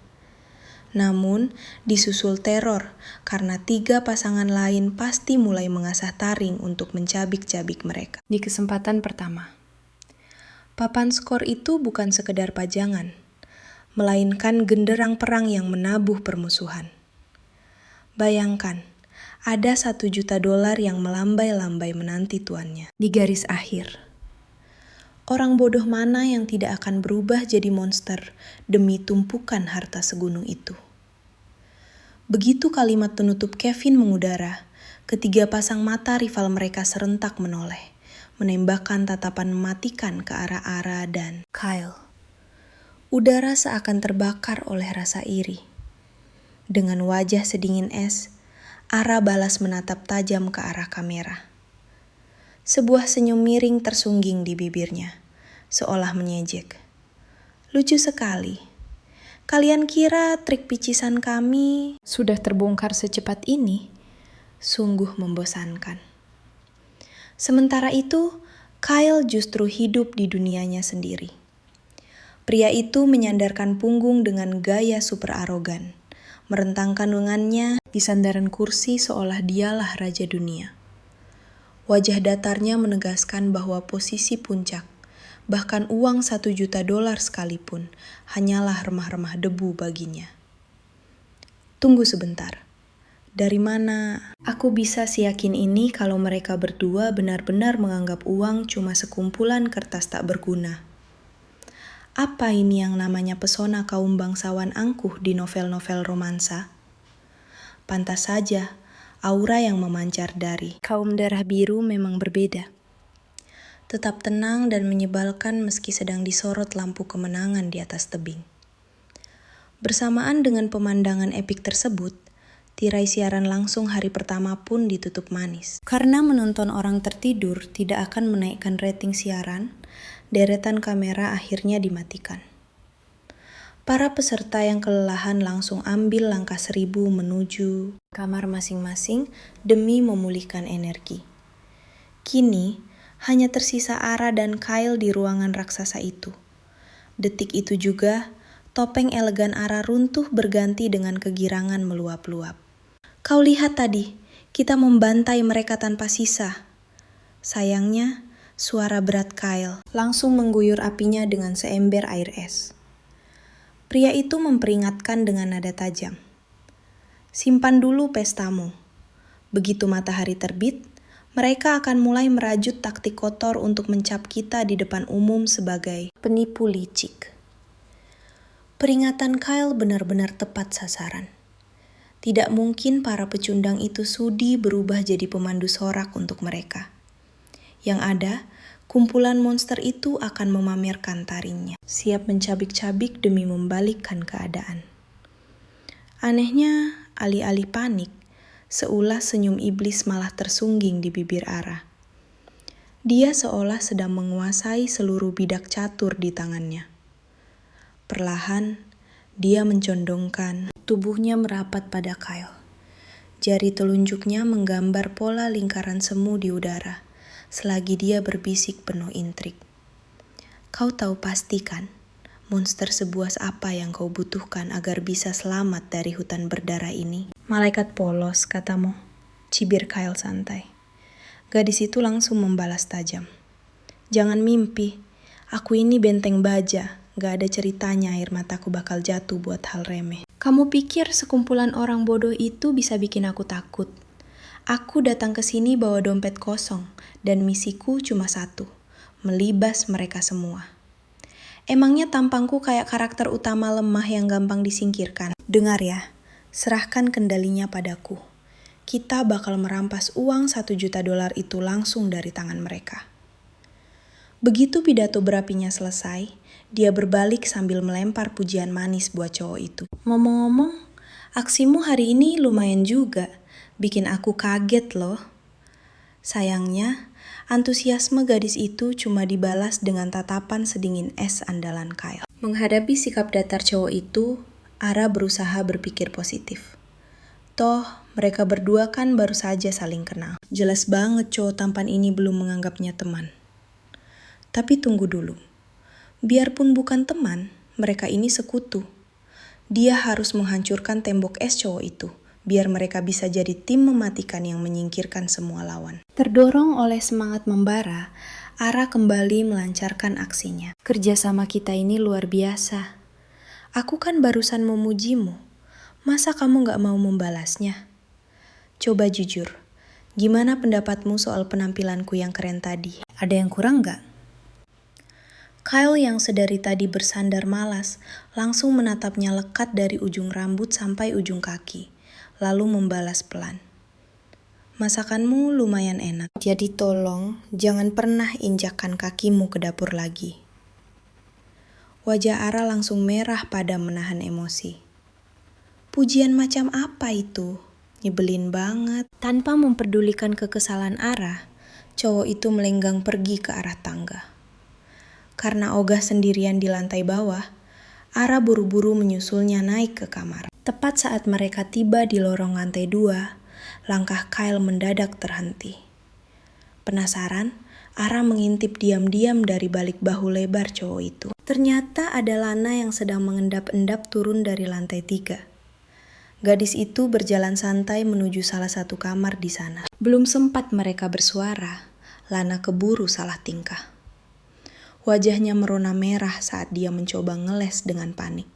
Namun, disusul teror karena 3 pasangan lain pasti mulai mengasah taring untuk mencabik-cabik mereka. Di kesempatan pertama, papan skor itu bukan sekedar pajangan, melainkan genderang perang yang menabuh permusuhan. Bayangkan, ada $1 juta yang melambai-lambai menanti tuannya. Di garis akhir, orang bodoh mana yang tidak akan berubah jadi monster demi tumpukan harta segunung itu? Begitu kalimat penutup Kevin mengudara, ketiga pasang mata rival mereka serentak menoleh, menembakkan tatapan mematikan ke arah Ara dan Kyle. Udara seakan terbakar oleh rasa iri. Dengan wajah sedingin es, Ara balas menatap tajam ke arah kamera. Sebuah senyum miring tersungging di bibirnya, seolah menyejek. Lucu sekali. Kalian kira trik picisan kami sudah terbongkar secepat ini? Sungguh membosankan. Sementara itu, Kyle justru hidup di dunianya sendiri. Pria itu menyandarkan punggung dengan gaya super arogan, merentangkan lengannya di sandaran kursi seolah dialah raja dunia. Wajah datarnya menegaskan bahwa posisi puncak, bahkan uang $1 juta sekalipun, hanyalah remah-remah debu baginya. Tunggu sebentar. Dari mana aku bisa seyakin ini kalau mereka berdua benar-benar menganggap uang cuma sekumpulan kertas tak berguna? Apa ini yang namanya pesona kaum bangsawan angkuh di novel-novel romansa? Pantas saja, aura yang memancar dari kaum darah biru memang berbeda. Tetap tenang dan menyebalkan meski sedang disorot lampu kemenangan di atas tebing. Bersamaan dengan pemandangan epik tersebut, tirai siaran langsung hari pertama pun ditutup manis. Karena menonton orang tertidur tidak akan menaikkan rating siaran, deretan kamera akhirnya dimatikan. Para peserta yang kelelahan langsung ambil langkah 1000 menuju kamar masing-masing demi memulihkan energi. Kini, hanya tersisa Ara dan Kyle di ruangan raksasa itu. Detik itu juga, topeng elegan Ara runtuh berganti dengan kegirangan meluap-luap. Kau lihat tadi, kita membantai mereka tanpa sisa. Sayangnya, suara berat Kyle langsung mengguyur apinya dengan seember air es. Pria itu memperingatkan dengan nada tajam. Simpan dulu pestamu. Begitu matahari terbit, mereka akan mulai merajut taktik kotor untuk mencap kita di depan umum sebagai penipu licik. Peringatan Kyle benar-benar tepat sasaran. Tidak mungkin para pecundang itu sudi berubah jadi pemandu sorak untuk mereka. Yang ada, kumpulan monster itu akan memamerkan taringnya, siap mencabik-cabik demi membalikkan keadaan. Anehnya, alih-alih panik, seulas senyum iblis malah tersungging di bibir Ara. Dia seolah sedang menguasai seluruh bidak catur di tangannya. Perlahan, dia mencondongkan tubuhnya merapat pada Kyle. Jari telunjuknya menggambar pola lingkaran semu di udara, selagi dia berbisik penuh intrik. Kau tahu pasti kan, monster sebuas apa yang kau butuhkan agar bisa selamat dari hutan berdarah ini? Malaikat polos, katamu, cibir Kyle santai. Gadis itu langsung membalas tajam. Jangan mimpi, aku ini benteng baja, gak ada ceritanya air mataku bakal jatuh buat hal remeh. Kamu pikir sekumpulan orang bodoh itu bisa bikin aku takut? Aku datang ke sini bawa dompet kosong, dan misiku cuma satu, melibas mereka semua. Emangnya tampangku kayak karakter utama lemah yang gampang disingkirkan? Dengar ya, serahkan kendalinya padaku. Kita bakal merampas uang $1 juta itu langsung dari tangan mereka. Begitu pidato berapinya selesai, dia berbalik sambil melempar pujian manis buat cowok itu. Ngomong-ngomong, aksimu hari ini lumayan juga, bikin aku kaget loh. Sayangnya, antusiasme gadis itu cuma dibalas dengan tatapan sedingin es andalan Kyle. Menghadapi sikap datar cowok itu, Ara berusaha berpikir positif. Toh, mereka berdua kan baru saja saling kenal. Jelas banget cowok tampan ini belum menganggapnya teman. Tapi tunggu dulu. Biarpun bukan teman, mereka ini sekutu. Dia harus menghancurkan tembok es cowok itu, biar mereka bisa jadi tim mematikan yang menyingkirkan semua lawan. Terdorong oleh semangat membara, Ara kembali melancarkan aksinya. Kerjasama kita ini luar biasa. Aku kan barusan memujimu. Masa kamu gak mau membalasnya? Coba jujur, gimana pendapatmu soal penampilanku yang keren tadi? Ada yang kurang gak? Kyle yang sedari tadi bersandar malas, langsung menatapnya lekat dari ujung rambut sampai ujung kaki, lalu membalas pelan. Masakanmu lumayan enak, jadi tolong jangan pernah injakkan kakimu ke dapur lagi. Wajah Ara langsung merah pada menahan emosi. Pujian macam apa itu? Nyebelin banget. Tanpa memperdulikan kekesalan Ara, cowok itu melenggang pergi ke arah tangga. Karena ogah sendirian di lantai bawah, Ara buru-buru menyusulnya naik ke kamar. Tepat saat mereka tiba di lorong lantai 2, langkah Kyle mendadak terhenti. Penasaran, Ara mengintip diam-diam dari balik bahu lebar cowok itu. Ternyata ada Lana yang sedang mengendap-endap turun dari lantai 3. Gadis itu berjalan santai menuju salah satu kamar di sana. Belum sempat mereka bersuara, Lana keburu salah tingkah. Wajahnya merona merah saat dia mencoba ngeles dengan panik.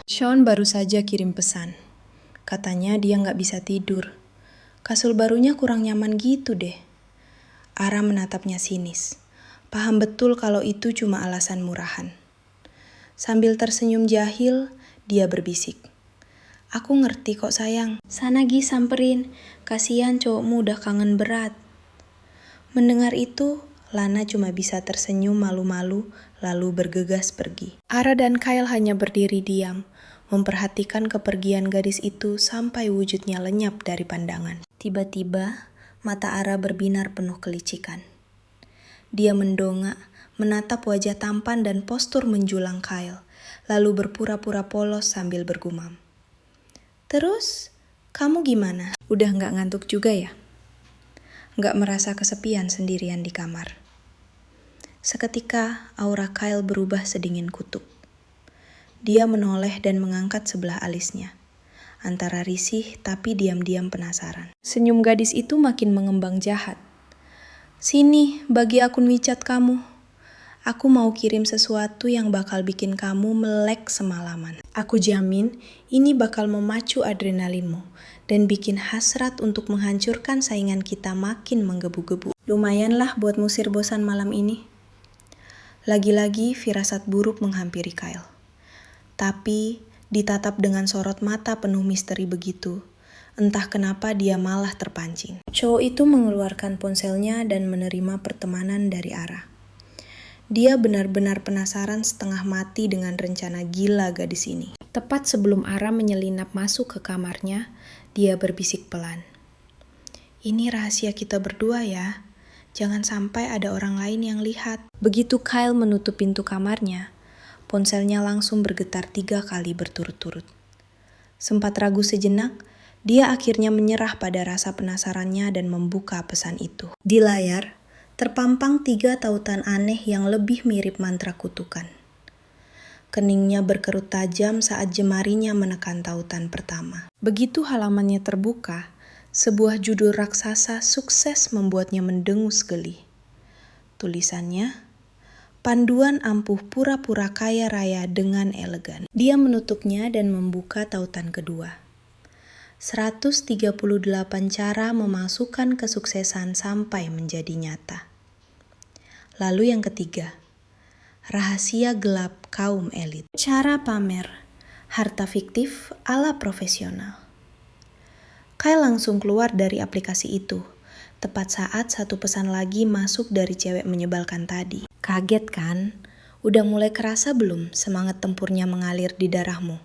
Sean baru saja kirim pesan. Katanya dia nggak bisa tidur. Kasur barunya kurang nyaman gitu deh. Ara menatapnya sinis. Paham betul kalau itu cuma alasan murahan. Sambil tersenyum jahil, dia berbisik. Aku ngerti kok sayang. Sana Gi samperin. Kasihan cowokmu udah kangen berat. Mendengar itu, Lana cuma bisa tersenyum malu-malu lalu bergegas pergi. Ara dan Kyle hanya berdiri diam, memperhatikan kepergian gadis itu sampai wujudnya lenyap dari pandangan. Tiba-tiba, mata Ara berbinar penuh kelicikan. Dia mendongak, menatap wajah tampan dan postur menjulang Kyle, lalu berpura-pura polos sambil bergumam. Terus, kamu gimana? Udah nggak ngantuk juga ya? Nggak merasa kesepian sendirian di kamar. Seketika, aura Kyle berubah sedingin kutub. Dia menoleh dan mengangkat sebelah alisnya. Antara risih tapi diam-diam penasaran. Senyum gadis itu makin mengembang jahat. Sini, bagi akun WeChat kamu. Aku mau kirim sesuatu yang bakal bikin kamu melek semalaman. Aku jamin ini bakal memacu adrenalinmu dan bikin hasrat untuk menghancurkan saingan kita makin menggebu-gebu. Lumayanlah buat musir bosan malam ini. Lagi-lagi firasat buruk menghampiri Kyle. Tapi ditatap dengan sorot mata penuh misteri begitu, entah kenapa dia malah terpancing. Cowok itu mengeluarkan ponselnya dan menerima pertemanan dari Ara. Dia benar-benar penasaran setengah mati dengan rencana gila gadis ini. Tepat sebelum Ara menyelinap masuk ke kamarnya, dia berbisik pelan. Ini rahasia kita berdua ya, jangan sampai ada orang lain yang lihat. Begitu Kyle menutup pintu kamarnya, ponselnya langsung bergetar 3 kali berturut-turut. Sempat ragu sejenak, dia akhirnya menyerah pada rasa penasarannya dan membuka pesan itu. Di layar, terpampang 3 tautan aneh yang lebih mirip mantra kutukan. Keningnya berkerut tajam saat jemarinya menekan tautan pertama. Begitu halamannya terbuka, sebuah judul raksasa sukses membuatnya mendengus geli. Tulisannya, Panduan Ampuh Pura-Pura Kaya Raya dengan Elegan. Dia menutupnya dan membuka tautan kedua. 138 cara memasukkan kesuksesan sampai menjadi nyata. Lalu yang ketiga, rahasia gelap kaum elit. Cara pamer, harta fiktif ala profesional. Kyle langsung keluar dari aplikasi itu, tepat saat satu pesan lagi masuk dari cewek menyebalkan tadi. Kaget kan? Udah mulai kerasa belum semangat tempurnya mengalir di darahmu?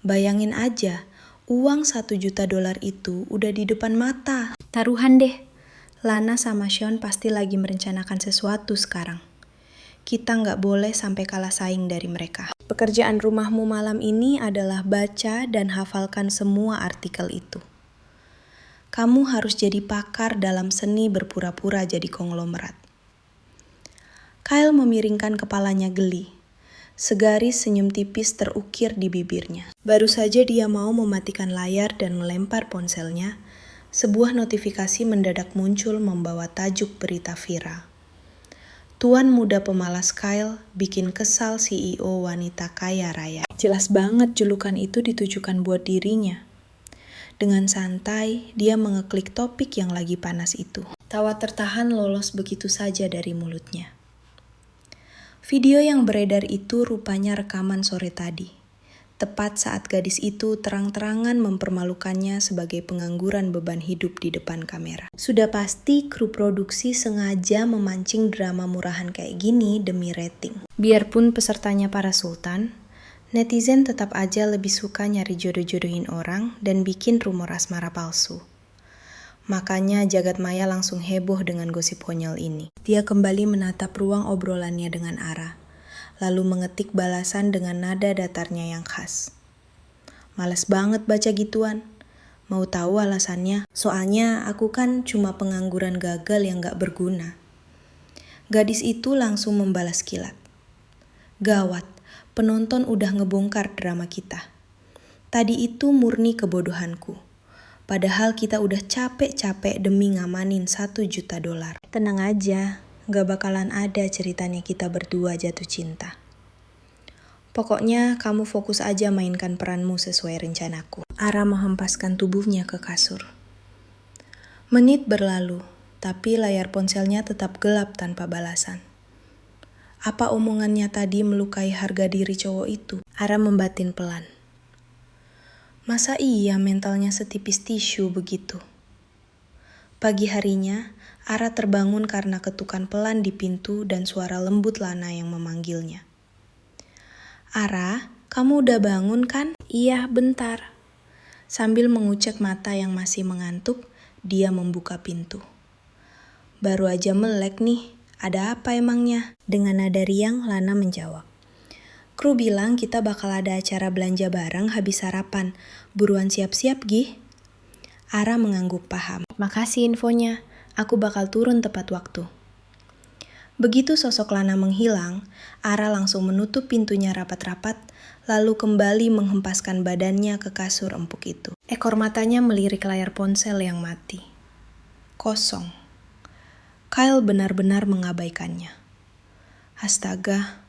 Bayangin aja, uang $1 juta itu udah di depan mata. Taruhan deh, Lana sama Sean pasti lagi merencanakan sesuatu sekarang. Kita nggak boleh sampai kalah saing dari mereka. Pekerjaan rumahmu malam ini adalah baca dan hafalkan semua artikel itu. Kamu harus jadi pakar dalam seni berpura-pura jadi konglomerat. Kyle memiringkan kepalanya geli. Segaris senyum tipis terukir di bibirnya. Baru saja dia mau mematikan layar dan melempar ponselnya, sebuah notifikasi mendadak muncul membawa tajuk berita viral. Tuan muda pemalas Kyle bikin kesal CEO wanita kaya raya. Jelas banget julukan itu ditujukan buat dirinya. Dengan santai, dia mengeklik topik yang lagi panas itu. Tawa tertahan lolos begitu saja dari mulutnya. Video yang beredar itu rupanya rekaman sore tadi. Tepat saat gadis itu terang-terangan mempermalukannya sebagai pengangguran beban hidup di depan kamera. Sudah pasti kru produksi sengaja memancing drama murahan kayak gini demi rating. Biarpun pesertanya para sultan, netizen tetap aja lebih suka nyari jodoh-jodohin orang dan bikin rumor asmara palsu. Makanya jagat maya langsung heboh dengan gosip konyol ini. Dia kembali menatap ruang obrolannya dengan Ara, lalu mengetik balasan dengan nada datarnya yang khas. Males banget baca gituan. Mau tahu alasannya? Soalnya aku kan cuma pengangguran gagal yang gak berguna. Gadis itu langsung membalas kilat. Gawat, penonton udah ngebongkar drama kita. Tadi itu murni kebodohanku. Padahal kita udah capek-capek demi ngamanin $1 juta. Tenang aja, gak bakalan ada ceritanya kita berdua jatuh cinta. Pokoknya kamu fokus aja mainkan peranmu sesuai rencanaku. Ara menghempaskan tubuhnya ke kasur. Menit berlalu, tapi layar ponselnya tetap gelap tanpa balasan. Apa omongannya tadi melukai harga diri cowok itu? Ara membatin pelan. Masa iya mentalnya setipis tisu begitu? Pagi harinya, Ara terbangun karena ketukan pelan di pintu dan suara lembut Lana yang memanggilnya. Ara, kamu udah bangun kan? Iya, bentar. Sambil mengucek mata yang masih mengantuk, dia membuka pintu. Baru aja melek nih, ada apa emangnya? Dengan nada riang, Lana menjawab. Kru bilang kita bakal ada acara belanja bareng habis sarapan. Buruan siap-siap, Gih. Ara mengangguk paham. Makasih infonya, aku bakal turun tepat waktu. Begitu sosok Lana menghilang, Ara langsung menutup pintunya rapat-rapat, lalu kembali menghempaskan badannya ke kasur empuk itu. Ekor matanya melirik layar ponsel yang mati. Kosong. Kyle benar-benar mengabaikannya. Astaga,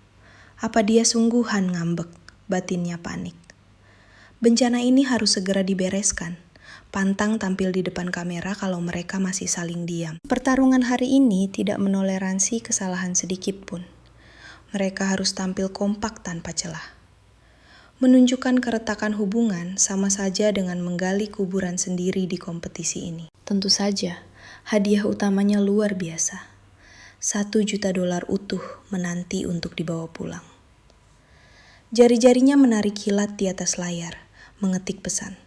apa dia sungguhan ngambek, batinnya panik. Bencana ini harus segera dibereskan. Pantang tampil di depan kamera kalau mereka masih saling diam. Pertarungan hari ini tidak menoleransi kesalahan sedikit pun. Mereka harus tampil kompak tanpa celah. Menunjukkan keretakan hubungan sama saja dengan menggali kuburan sendiri di kompetisi ini. Tentu saja, hadiah utamanya luar biasa. $1 juta utuh menanti untuk dibawa pulang. Jari-jarinya menarik kilat di atas layar, mengetik pesan.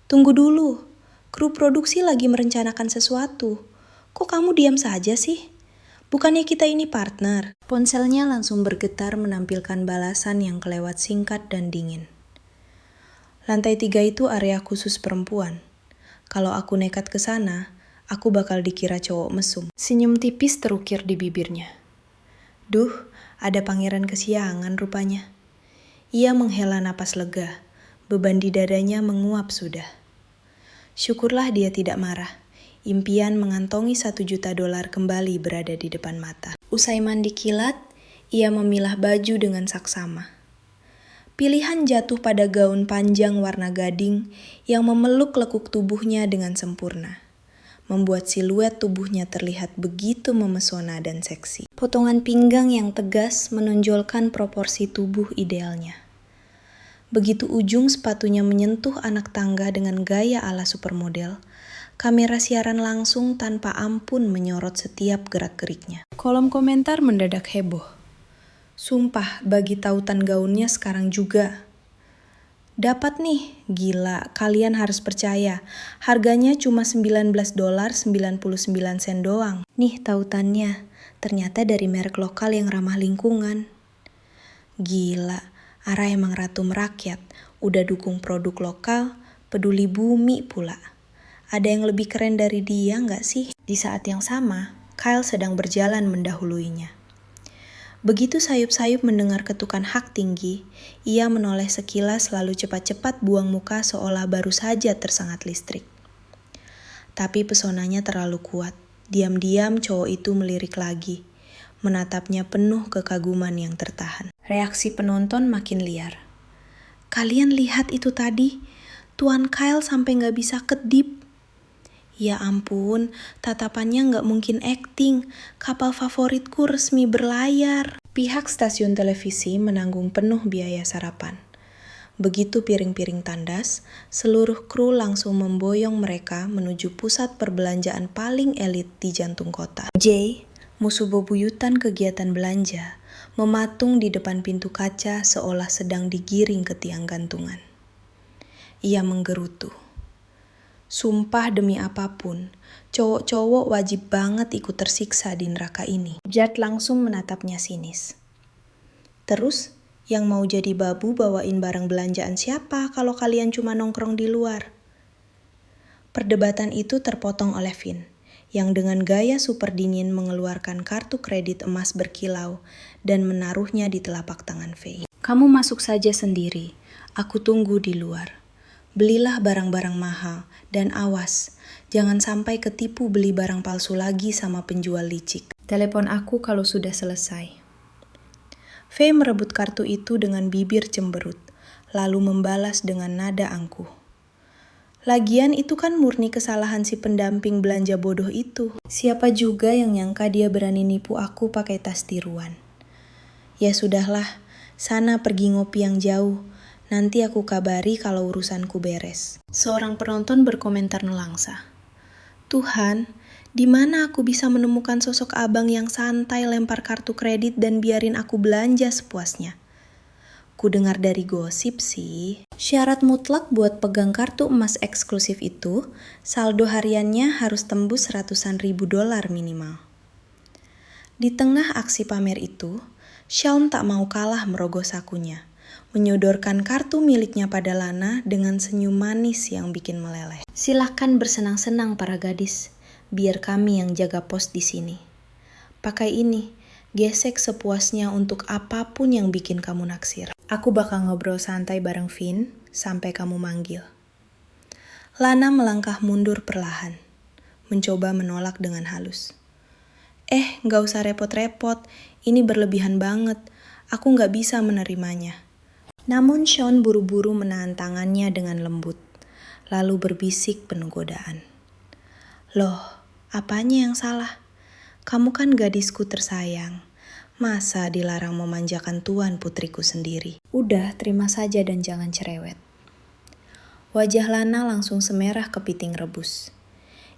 Tunggu dulu, kru produksi lagi merencanakan sesuatu. Kok kamu diam saja sih? Bukannya kita ini partner? Ponselnya langsung bergetar menampilkan balasan yang kelewat singkat dan dingin. Lantai 3 itu area khusus perempuan. Kalau aku nekat ke sana, aku bakal dikira cowok mesum. Senyum tipis terukir di bibirnya. Duh, ada pangeran kesiangan rupanya. Ia menghela napas lega. Beban di dadanya menguap sudah. Syukurlah dia tidak marah. Impian mengantongi $1 juta kembali berada di depan mata. Usai mandi kilat, ia memilah baju dengan saksama. Pilihan jatuh pada gaun panjang warna gading yang memeluk lekuk tubuhnya dengan sempurna. Membuat siluet tubuhnya terlihat begitu memesona dan seksi. Potongan pinggang yang tegas menonjolkan proporsi tubuh idealnya. Begitu ujung sepatunya menyentuh anak tangga dengan gaya ala supermodel, kamera siaran langsung tanpa ampun menyorot setiap gerak-geriknya. Kolom komentar mendadak heboh. Sumpah, bagi tautan gaunnya sekarang juga. Dapat nih, gila, kalian harus percaya. Harganya cuma $19.99 doang. Nih tautannya, ternyata dari merek lokal yang ramah lingkungan. Gila. Ara emang ratu merakyat, udah dukung produk lokal, peduli bumi pula. Ada yang lebih keren dari dia nggak sih? Di saat yang sama, Kyle sedang berjalan mendahuluinya. Begitu sayup-sayup mendengar ketukan hak tinggi, ia menoleh sekilas lalu cepat-cepat buang muka seolah baru saja tersengat listrik. Tapi pesonanya terlalu kuat. Diam-diam cowok itu melirik lagi, menatapnya penuh kekaguman yang tertahan. Reaksi penonton makin liar. Kalian lihat itu tadi? Tuan Kyle sampai nggak bisa kedip. Ya ampun, tatapannya nggak mungkin akting. Kapal favoritku resmi berlayar. Pihak stasiun televisi menanggung penuh biaya sarapan. Begitu piring-piring tandas, seluruh kru langsung memboyong mereka menuju pusat perbelanjaan paling elit di jantung kota. Jay, musuh bebuyutan kegiatan belanja, mematung di depan pintu kaca seolah sedang digiring ke tiang gantungan. Ia menggerutu. Sumpah demi apapun, cowok-cowok wajib banget ikut tersiksa di neraka ini. Jad langsung menatapnya sinis. Terus, yang mau jadi babu bawain barang belanjaan siapa kalau kalian cuma nongkrong di luar? Perdebatan itu terpotong oleh Vin, yang dengan gaya super dingin mengeluarkan kartu kredit emas berkilau dan menaruhnya di telapak tangan Faye. Kamu masuk saja sendiri, aku tunggu di luar. Belilah barang-barang mahal, dan awas, jangan sampai ketipu beli barang palsu lagi sama penjual licik. Telepon aku kalau sudah selesai. Faye merebut kartu itu dengan bibir cemberut, lalu membalas dengan nada angkuh. Lagian itu kan murni kesalahan si pendamping belanja bodoh itu. Siapa juga yang nyangka dia berani nipu aku pakai tas tiruan. Ya sudahlah, sana pergi ngopi yang jauh. Nanti aku kabari kalau urusanku beres. Seorang penonton berkomentar nelangsa. Tuhan, di mana aku bisa menemukan sosok abang yang santai lempar kartu kredit dan biarin aku belanja sepuasnya? Ku dengar dari gosip sih, syarat mutlak buat pegang kartu emas eksklusif itu, saldo hariannya harus tembus ratusan ribu dolar minimal. Di tengah aksi pamer itu, Shawn tak mau kalah merogoh sakunya, menyodorkan kartu miliknya pada Lana dengan senyum manis yang bikin meleleh. Silahkan bersenang-senang para gadis, biar kami yang jaga pos di sini. Pakai ini, gesek sepuasnya untuk apapun yang bikin kamu naksir. Aku bakal ngobrol santai bareng Vin sampai kamu manggil. Lana melangkah mundur perlahan, mencoba menolak dengan halus. Gak usah repot-repot, ini berlebihan banget, aku gak bisa menerimanya. Namun Shawn buru-buru menahan tangannya dengan lembut, lalu berbisik penuh godaan. Loh, apanya yang salah? Kamu kan gadisku tersayang. Masa dilarang memanjakan tuan putriku sendiri? Udah, terima saja dan jangan cerewet. Wajah Lana langsung semerah kepiting rebus.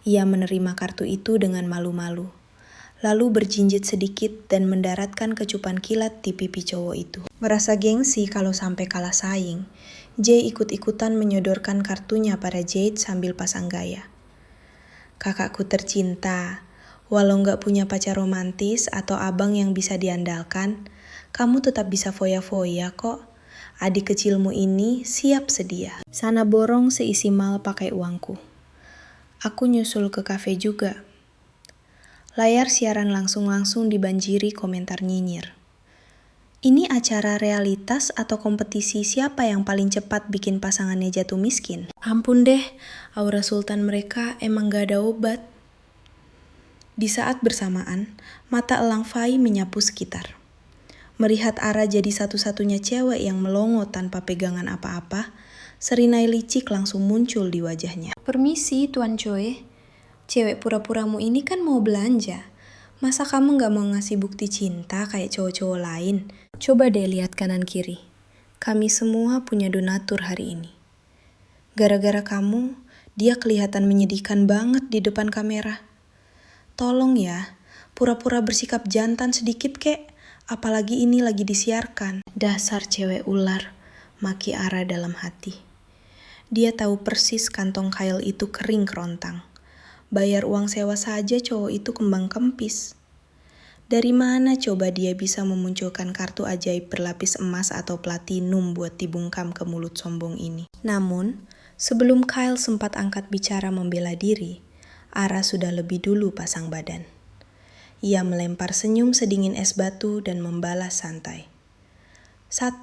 Ia menerima kartu itu dengan malu-malu, lalu berjinjit sedikit dan mendaratkan kecupan kilat di pipi cowok itu. Merasa gengsi kalau sampai kalah saing, Jay ikut-ikutan menyodorkan kartunya pada Jade sambil pasang gaya. Kakakku tercinta, walau gak punya pacar romantis atau abang yang bisa diandalkan, kamu tetap bisa foya-foya kok. Adik kecilmu ini siap sedia. Sana borong seisi mal pakai uangku. Aku nyusul ke kafe juga. Layar siaran langsung dibanjiri komentar nyinyir. Ini acara realitas atau kompetisi siapa yang paling cepat bikin pasangannya jatuh miskin? Ampun deh, aura sultan mereka emang gak ada obat. Di saat bersamaan, mata elang Faye menyapu sekitar. Melihat Ara jadi satu-satunya cewek yang melongo tanpa pegangan apa-apa, serinai licik langsung muncul di wajahnya. Permisi, Tuan Choi. Cewek pura-puramu ini kan mau belanja. Masa kamu gak mau ngasih bukti cinta kayak cowok-cowok lain? Coba deh lihat kanan kiri. Kami semua punya donatur hari ini. Gara-gara kamu, dia kelihatan menyedihkan banget di depan kamera. Tolong ya, pura-pura bersikap jantan sedikit kek, apalagi ini lagi disiarkan. Dasar cewek ular, maki Ara dalam hati. Dia tahu persis kantong Kyle itu kering kerontang. Bayar uang sewa saja cowok itu kembang kempis. Dari mana coba dia bisa memunculkan kartu ajaib berlapis emas atau platinum buat dibungkam ke mulut sombong ini? Namun, sebelum Kyle sempat angkat bicara membela diri, Ara sudah lebih dulu pasang badan. Ia melempar senyum sedingin es batu dan membalas santai. 1.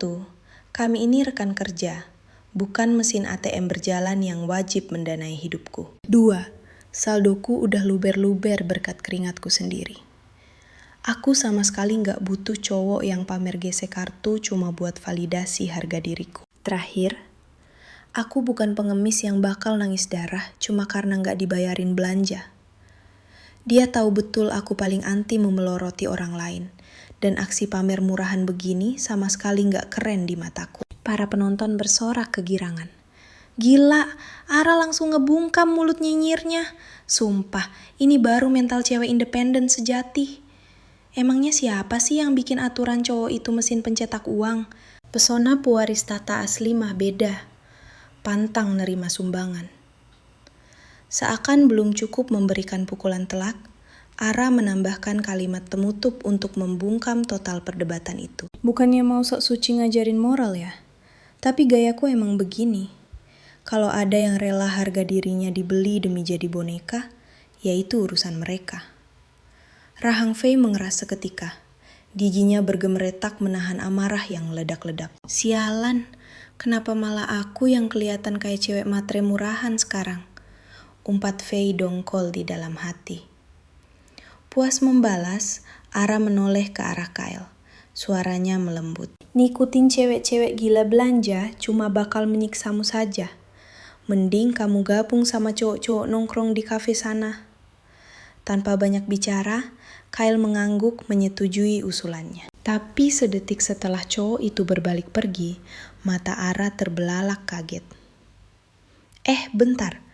Kami ini rekan kerja, bukan mesin ATM berjalan yang wajib mendanai hidupku. 2. Saldoku udah luber-luber berkat keringatku sendiri. Aku sama sekali gak butuh cowok yang pamer gesek kartu cuma buat validasi harga diriku. Terakhir, aku bukan pengemis yang bakal nangis darah cuma karena gak dibayarin belanja. Dia tahu betul aku paling anti memeloroti orang lain, dan aksi pamer murahan begini sama sekali gak keren di mataku. Para penonton bersorak kegirangan. Gila, Ara langsung ngebungkam mulut nyinyirnya. Sumpah, ini baru mental cewek independen sejati. Emangnya siapa sih yang bikin aturan cowok itu mesin pencetak uang? Pesona pewaris tata asli mah beda. Pantang nerima sumbangan. Seakan belum cukup memberikan pukulan telak, Ara menambahkan kalimat temutup untuk membungkam total perdebatan itu. Bukannya mau sok suci ngajarin moral ya? Tapi gayaku emang begini. Kalau ada yang rela harga dirinya dibeli demi jadi boneka, yaitu urusan mereka. Rahang Faye mengeras seketika. Giginya bergemeretak menahan amarah yang meledak-ledak. Sialan, kenapa malah aku yang kelihatan kayak cewek matre murahan sekarang? Umpat Faye dongkol di dalam hati. Puas membalas, Ara menoleh ke arah Kyle. Suaranya melembut. Ngikutin cewek-cewek gila belanja cuma bakal menyiksamu saja. Mending kamu gabung sama cowok-cowok nongkrong di kafe sana. Tanpa banyak bicara, Kyle mengangguk menyetujui usulannya. Tapi sedetik setelah cowok itu berbalik pergi, mata Ara terbelalak kaget. Bentar.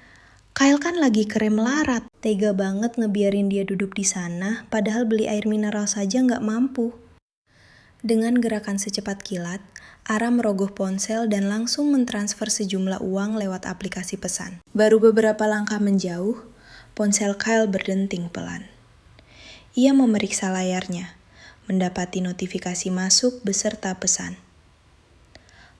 Kyle kan lagi keren melarat. Tega banget ngebiarin dia duduk di sana, padahal beli air mineral saja nggak mampu. Dengan gerakan secepat kilat, Ara merogoh ponsel dan langsung mentransfer sejumlah uang lewat aplikasi pesan. Baru beberapa langkah menjauh, ponsel Kyle berdenting pelan. Ia memeriksa layarnya, mendapati notifikasi masuk beserta pesan.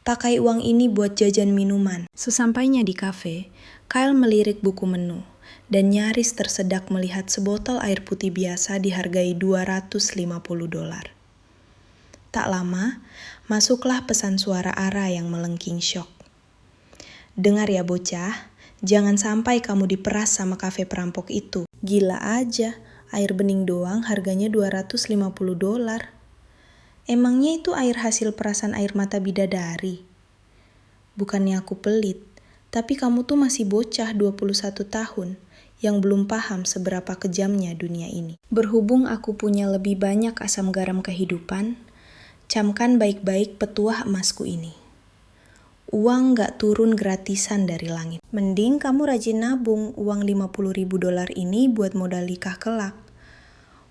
Pakai uang ini buat jajan minuman. Sesampainya di kafe, Kyle melirik buku menu dan nyaris tersedak melihat sebotol air putih biasa dihargai $250. Tak lama, masuklah pesan suara Ara yang melengking syok. Dengar ya bocah, jangan sampai kamu diperas sama kafe perampok itu. Gila aja, air bening doang harganya $250. Emangnya itu air hasil perasan air mata bidadari? Bukannya aku pelit, tapi kamu tuh masih bocah 21 tahun yang belum paham seberapa kejamnya dunia ini. Berhubung aku punya lebih banyak asam garam kehidupan, camkan baik-baik petuah emasku ini. Uang gak turun gratisan dari langit. Mending kamu rajin nabung uang $50.000 ini buat modal nikah kelak.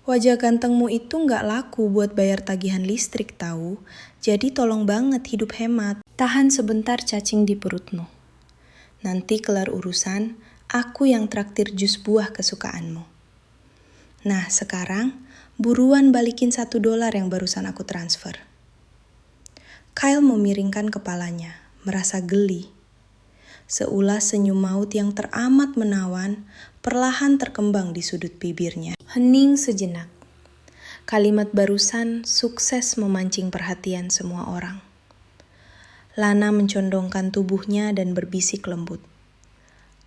Wajah gantengmu itu gak laku buat bayar tagihan listrik tahu. Jadi tolong banget hidup hemat. Tahan sebentar cacing di perutmu. Nanti kelar urusan, aku yang traktir jus buah kesukaanmu. Nah sekarang, buruan balikin $1 yang barusan aku transfer. Kyle memiringkan kepalanya, merasa geli. Seulas senyum maut yang teramat menawan, perlahan terkembang di sudut bibirnya. Hening sejenak. Kalimat barusan sukses memancing perhatian semua orang. Lana mencondongkan tubuhnya dan berbisik lembut.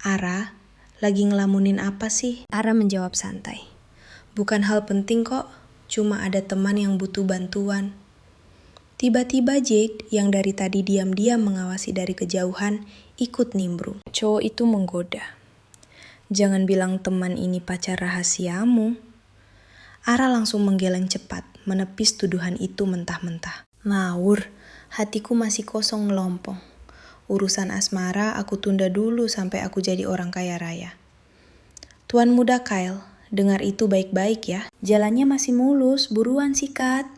Ara, lagi ngelamunin apa sih? Ara menjawab santai. Bukan hal penting kok, cuma ada teman yang butuh bantuan. Tiba-tiba Jade yang dari tadi diam-diam mengawasi dari kejauhan ikut nimbrung. Cowok itu menggoda. Jangan bilang teman ini pacar rahasiamu. Ara langsung menggeleng cepat, menepis tuduhan itu mentah-mentah. Ngawur, hatiku masih kosong ngelompong. Urusan asmara aku tunda dulu sampai aku jadi orang kaya raya. Tuan muda Kyle, dengar itu baik-baik ya. Jalannya masih mulus, buruan sikat.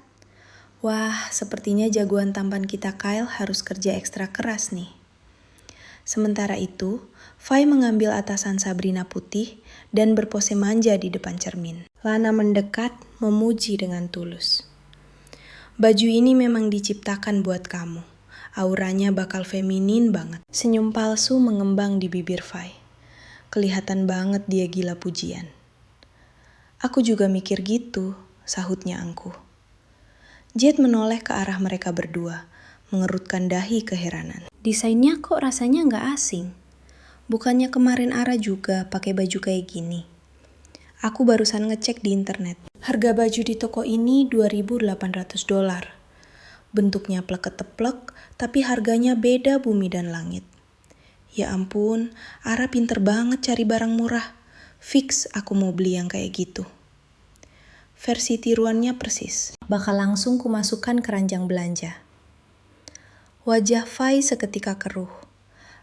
Wah, sepertinya jagoan tampan kita Kyle harus kerja ekstra keras nih. Sementara itu, Fai mengambil atasan Sabrina putih dan berpose manja di depan cermin. Lana mendekat, memuji dengan tulus. Baju ini memang diciptakan buat kamu. Auranya bakal feminin banget. Senyum palsu mengembang di bibir Fai. Kelihatan banget dia gila pujian. Aku juga mikir gitu, sahutnya angkuh. Jade menoleh ke arah mereka berdua, mengerutkan dahi keheranan. Desainnya kok rasanya nggak asing. Bukannya kemarin Ara juga pakai baju kayak gini. Aku barusan ngecek di internet. Harga baju di toko ini $2.800. Bentuknya pleket-teplek, tapi harganya beda bumi dan langit. Ya ampun, Ara pinter banget cari barang murah. Fix aku mau beli yang kayak gitu. Versi tiruannya persis. Bakal langsung kumasukkan keranjang belanja. Wajah Fai seketika keruh,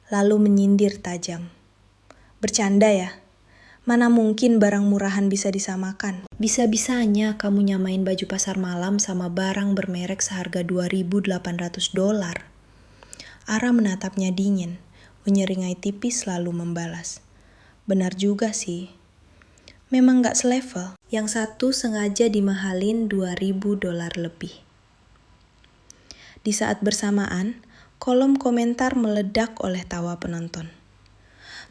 lalu menyindir tajam. Bercanda ya? Mana mungkin barang murahan bisa disamakan? Bisa-bisanya kamu nyamain baju pasar malam sama barang bermerek seharga $2.800. Ara menatapnya dingin, menyeringai tipis lalu membalas. Benar juga sih. Memang gak selevel. Yang satu sengaja dimahalin $2.000 lebih. Di saat bersamaan, kolom komentar meledak oleh tawa penonton.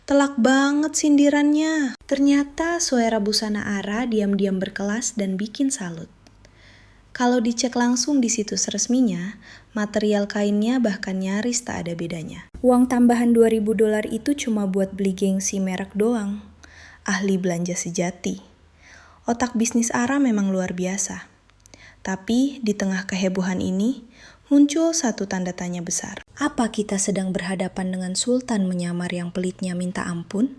Telak banget sindirannya. Ternyata selera busana Ara diam-diam berkelas dan bikin salut. Kalau dicek langsung di situs resminya, material kainnya bahkan nyaris tak ada bedanya. Uang tambahan $2.000 itu cuma buat beli gengsi merek doang. Ahli belanja sejati. Otak bisnis Ara memang luar biasa. Tapi di tengah kehebohan ini, muncul satu tanda tanya besar. Apa kita sedang berhadapan dengan sultan menyamar yang pelitnya minta ampun?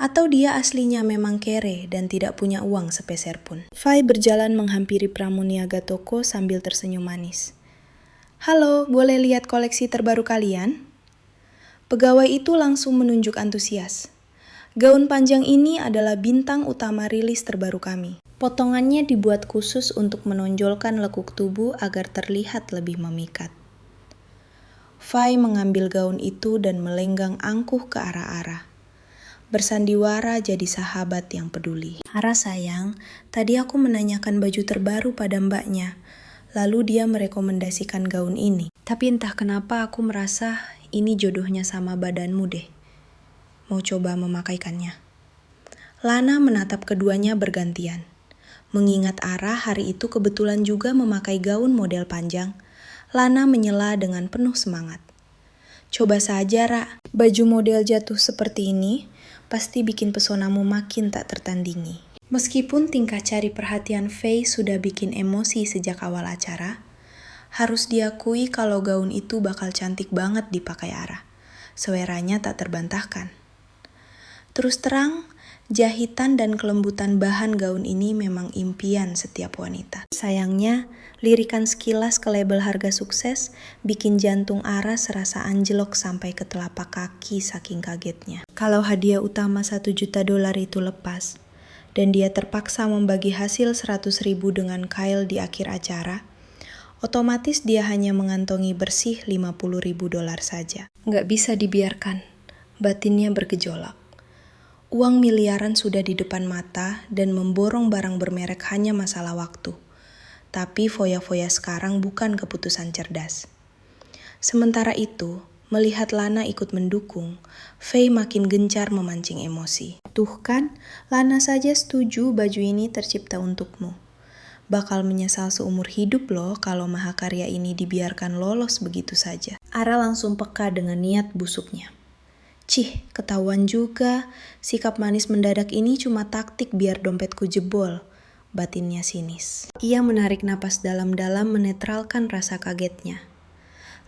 Atau dia aslinya memang kere dan tidak punya uang sepeser pun? Fai berjalan menghampiri pramuniaga toko sambil tersenyum manis. Halo, boleh lihat koleksi terbaru kalian? Pegawai itu langsung menunjuk antusias. Gaun panjang ini adalah bintang utama rilis terbaru kami. Potongannya dibuat khusus untuk menonjolkan lekuk tubuh agar terlihat lebih memikat. Fai mengambil gaun itu dan melenggang angkuh ke arah Ara. Bersandiwara jadi sahabat yang peduli. Ara sayang, tadi aku menanyakan baju terbaru pada mbaknya. Lalu dia merekomendasikan gaun ini. Tapi entah kenapa aku merasa ini jodohnya sama badanmu deh. Mau coba memakaikannya? Lana menatap keduanya bergantian. Mengingat Ara hari itu kebetulan juga memakai gaun model panjang, Lana menyela dengan penuh semangat. Coba saja, Ra. Baju model jatuh seperti ini pasti bikin pesonamu makin tak tertandingi. Meskipun tingkah cari perhatian Faye sudah bikin emosi sejak awal acara, harus diakui kalau gaun itu bakal cantik banget dipakai Ara. Seleranya tak terbantahkan. Terus terang, jahitan dan kelembutan bahan gaun ini memang impian setiap wanita. Sayangnya, lirikan sekilas ke label harga sukses bikin jantung Ara serasa anjlok sampai ke telapak kaki saking kagetnya. Kalau hadiah utama $1 juta itu lepas, dan dia terpaksa membagi hasil 100.000 dengan Kyle di akhir acara, otomatis dia hanya mengantongi bersih $50.000 saja. Nggak bisa dibiarkan, batinnya bergejolak. Uang miliaran sudah di depan mata dan memborong barang bermerek hanya masalah waktu. Tapi foya-foya sekarang bukan keputusan cerdas. Sementara itu, melihat Lana ikut mendukung, Faye makin gencar memancing emosi. Tuh kan, Lana saja setuju baju ini tercipta untukmu. Bakal menyesal seumur hidup loh kalau mahakarya ini dibiarkan lolos begitu saja. Ara langsung peka dengan niat busuknya. Cih, ketahuan juga, sikap manis mendadak ini cuma taktik biar dompetku jebol, batinnya sinis. Ia menarik napas dalam-dalam menetralkan rasa kagetnya.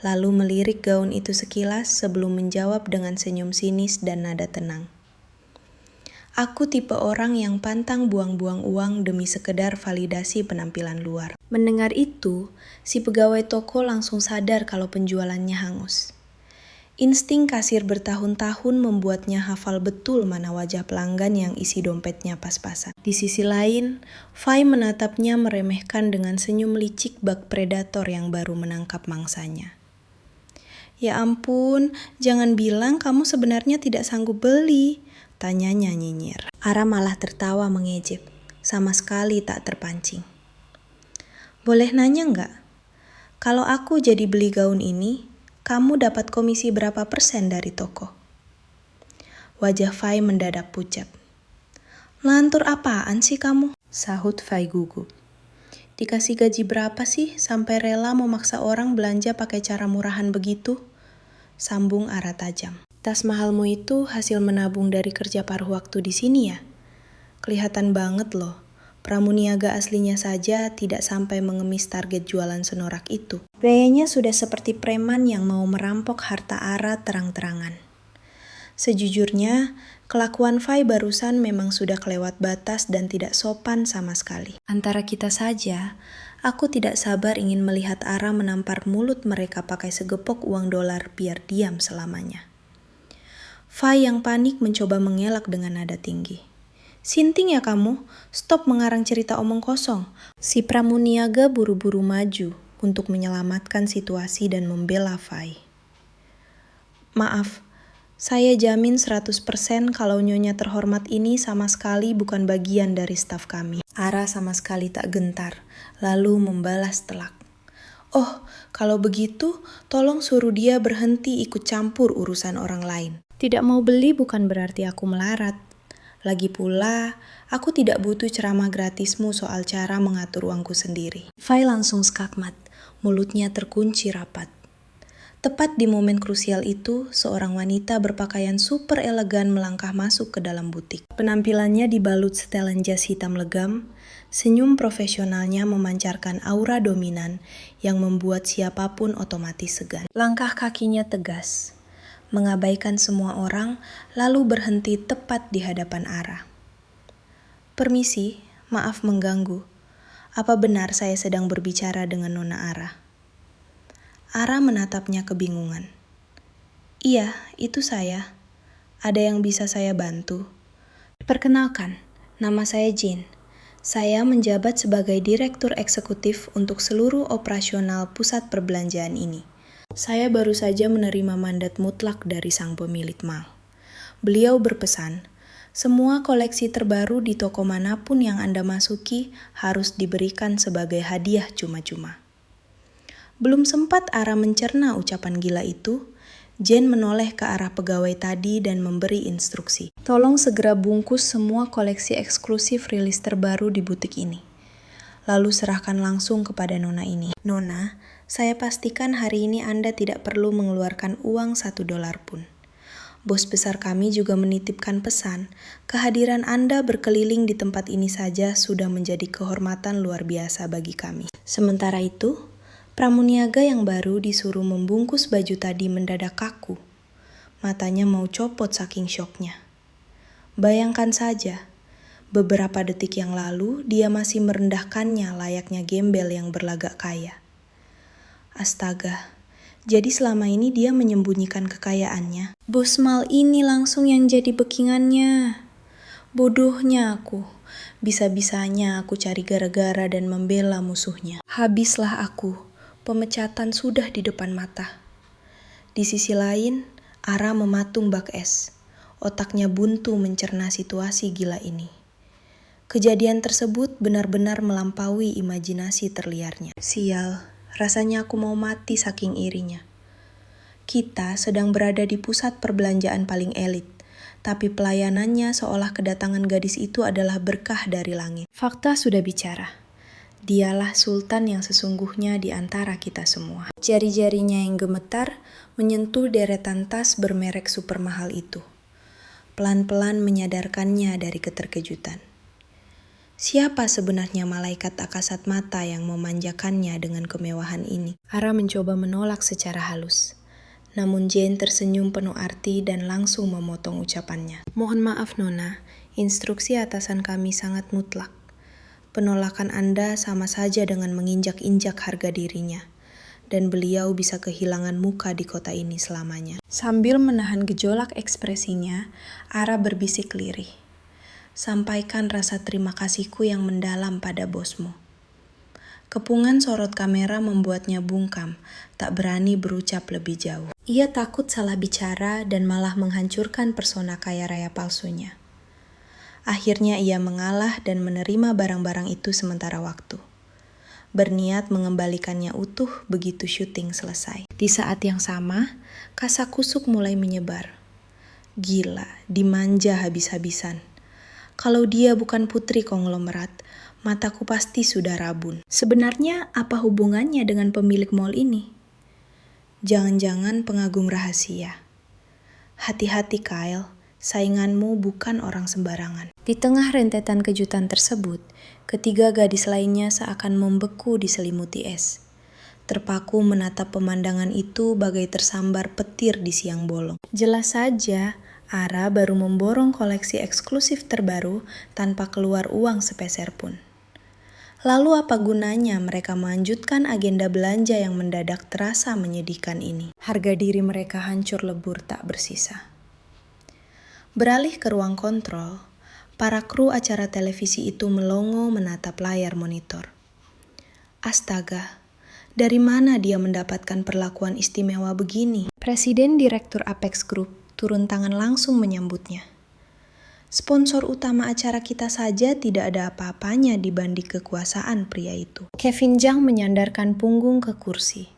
Lalu melirik gaun itu sekilas sebelum menjawab dengan senyum sinis dan nada tenang. Aku tipe orang yang pantang buang-buang uang demi sekedar validasi penampilan luar. Mendengar itu, si pegawai toko langsung sadar kalau penjualannya hangus. Insting kasir bertahun-tahun membuatnya hafal betul mana wajah pelanggan yang isi dompetnya pas-pasan. Di sisi lain, Fai menatapnya meremehkan dengan senyum licik bak predator yang baru menangkap mangsanya. Ya ampun, jangan bilang kamu sebenarnya tidak sanggup beli, tanyanya nyinyir. Ara malah tertawa mengejek, sama sekali tak terpancing. Boleh nanya nggak? Kalau aku jadi beli gaun ini, kamu dapat komisi berapa % dari toko? Wajah Fai mendadak pucat. Lantur apaan sih kamu? Sahut Fai gugup. Dikasih gaji berapa sih sampai rela memaksa orang belanja pakai cara murahan begitu? Sambung Ara tajam. Tas mahalmu itu hasil menabung dari kerja paruh waktu di sini ya? Kelihatan banget loh. Pramuniaga aslinya saja tidak sampai mengemis target jualan senorak itu. Gayanya sudah seperti preman yang mau merampok harta Ara terang-terangan. Sejujurnya, kelakuan Fai barusan memang sudah kelewat batas dan tidak sopan sama sekali. Antara kita saja, aku tidak sabar ingin melihat Ara menampar mulut mereka pakai segepok uang dolar biar diam selamanya. Fai yang panik mencoba mengelak dengan nada tinggi. Sinting ya kamu, stop mengarang cerita omong kosong. Si pramuniaga buru-buru maju untuk menyelamatkan situasi dan membela Fai. Maaf, saya jamin 100% kalau nyonya terhormat ini sama sekali bukan bagian dari staf kami. Ara sama sekali tak gentar, lalu membalas telak. Oh, kalau begitu, tolong suruh dia berhenti ikut campur urusan orang lain. Tidak mau beli bukan berarti aku melarat. Lagi pula, aku tidak butuh ceramah gratismu soal cara mengatur uangku sendiri. Fai langsung skakmat, mulutnya terkunci rapat. Tepat di momen krusial itu, seorang wanita berpakaian super elegan melangkah masuk ke dalam butik. Penampilannya dibalut setelan jas hitam legam, senyum profesionalnya memancarkan aura dominan yang membuat siapapun otomatis segan. Langkah kakinya tegas, mengabaikan semua orang, lalu berhenti tepat di hadapan Ara. "Permisi, maaf mengganggu. Apa benar saya sedang berbicara dengan Nona Ara?" Ara menatapnya kebingungan. "Iya, itu saya. Ada yang bisa saya bantu?" "Perkenalkan, nama saya Jin. Saya menjabat sebagai Direktur Eksekutif untuk seluruh operasional pusat perbelanjaan ini. Saya baru saja menerima mandat mutlak dari sang pemilik mall. Beliau berpesan, semua koleksi terbaru di toko manapun yang Anda masuki harus diberikan sebagai hadiah cuma-cuma." Belum sempat Ara mencerna ucapan gila itu, Jen menoleh ke arah pegawai tadi dan memberi instruksi. "Tolong segera bungkus semua koleksi eksklusif rilis terbaru di butik ini. Lalu serahkan langsung kepada Nona ini. Nona, saya pastikan hari ini Anda tidak perlu mengeluarkan uang $1 pun. Bos besar kami juga menitipkan pesan, kehadiran Anda berkeliling di tempat ini saja sudah menjadi kehormatan luar biasa bagi kami." Sementara itu, pramuniaga yang baru disuruh membungkus baju tadi mendadak kaku. Matanya mau copot saking syoknya. Bayangkan saja, beberapa detik yang lalu dia masih merendahkannya layaknya gembel yang berlagak kaya. Astaga, jadi selama ini dia menyembunyikan kekayaannya. Bos mal ini langsung yang jadi backingannya. Bodohnya aku. Bisa-bisanya aku cari gara-gara dan membela musuhnya. Habislah aku. Pemecatan sudah di depan mata. Di sisi lain, Ara mematung bak es. Otaknya buntu mencerna situasi gila ini. Kejadian tersebut benar-benar melampaui imajinasi terliarnya. Sial, rasanya aku mau mati saking irinya. Kita sedang berada di pusat perbelanjaan paling elit, tapi pelayanannya seolah kedatangan gadis itu adalah berkah dari langit. Fakta sudah bicara. Dialah sultan yang sesungguhnya di antara kita semua. Jari-jarinya yang gemetar menyentuh deretan tas bermerek super mahal itu. Pelan-pelan menyadarkannya dari keterkejutan. Siapa sebenarnya malaikat tak kasat mata yang memanjakannya dengan kemewahan ini? Ara mencoba menolak secara halus. Namun Jane tersenyum penuh arti dan langsung memotong ucapannya. "Mohon maaf Nona, instruksi atasan kami sangat mutlak. Penolakan Anda sama saja dengan menginjak-injak harga dirinya, dan beliau bisa kehilangan muka di kota ini selamanya." Sambil menahan gejolak ekspresinya, Ara berbisik lirih. "Sampaikan rasa terima kasihku yang mendalam pada bosmu." Kepungan sorot kamera membuatnya bungkam, tak berani berucap lebih jauh. Ia takut salah bicara dan malah menghancurkan persona kaya raya palsunya. Akhirnya ia mengalah dan menerima barang-barang itu sementara waktu. Berniat mengembalikannya utuh begitu syuting selesai. Di saat yang sama, kasakusuk mulai menyebar. Gila, dimanja habis-habisan. Kalau dia bukan putri konglomerat, mataku pasti sudah rabun. Sebenarnya apa hubungannya dengan pemilik mall ini? Jangan-jangan pengagum rahasia. Hati-hati Kyle. Sainganmu bukan orang sembarangan. Di tengah rentetan kejutan tersebut, ketiga gadis lainnya seakan membeku diselimuti es. Terpaku menatap pemandangan itu bagai tersambar petir di siang bolong. Jelas saja, Ara baru memborong koleksi eksklusif terbaru tanpa keluar uang sepeser pun. Lalu apa gunanya mereka melanjutkan agenda belanja yang mendadak terasa menyedihkan ini? Harga diri mereka hancur lebur tak bersisa. Beralih ke ruang kontrol, para kru acara televisi itu melongo menatap layar monitor. Astaga, dari mana dia mendapatkan perlakuan istimewa begini? Presiden Direktur Apex Group turun tangan langsung menyambutnya. Sponsor utama acara kita saja tidak ada apa-apanya dibanding kekuasaan pria itu. Kevin Zhang menyandarkan punggung ke kursi,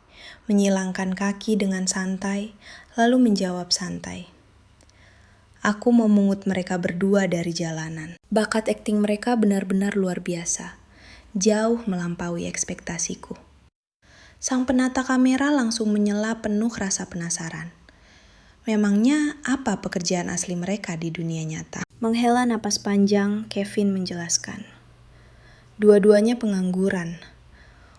menyilangkan kaki dengan santai, lalu menjawab santai. "Aku memungut mereka berdua dari jalanan. Bakat akting mereka benar-benar luar biasa. Jauh melampaui ekspektasiku." Sang penata kamera langsung menyela penuh rasa penasaran. Memangnya apa pekerjaan asli mereka di dunia nyata? Menghela napas panjang, Kevin menjelaskan. Dua-duanya pengangguran.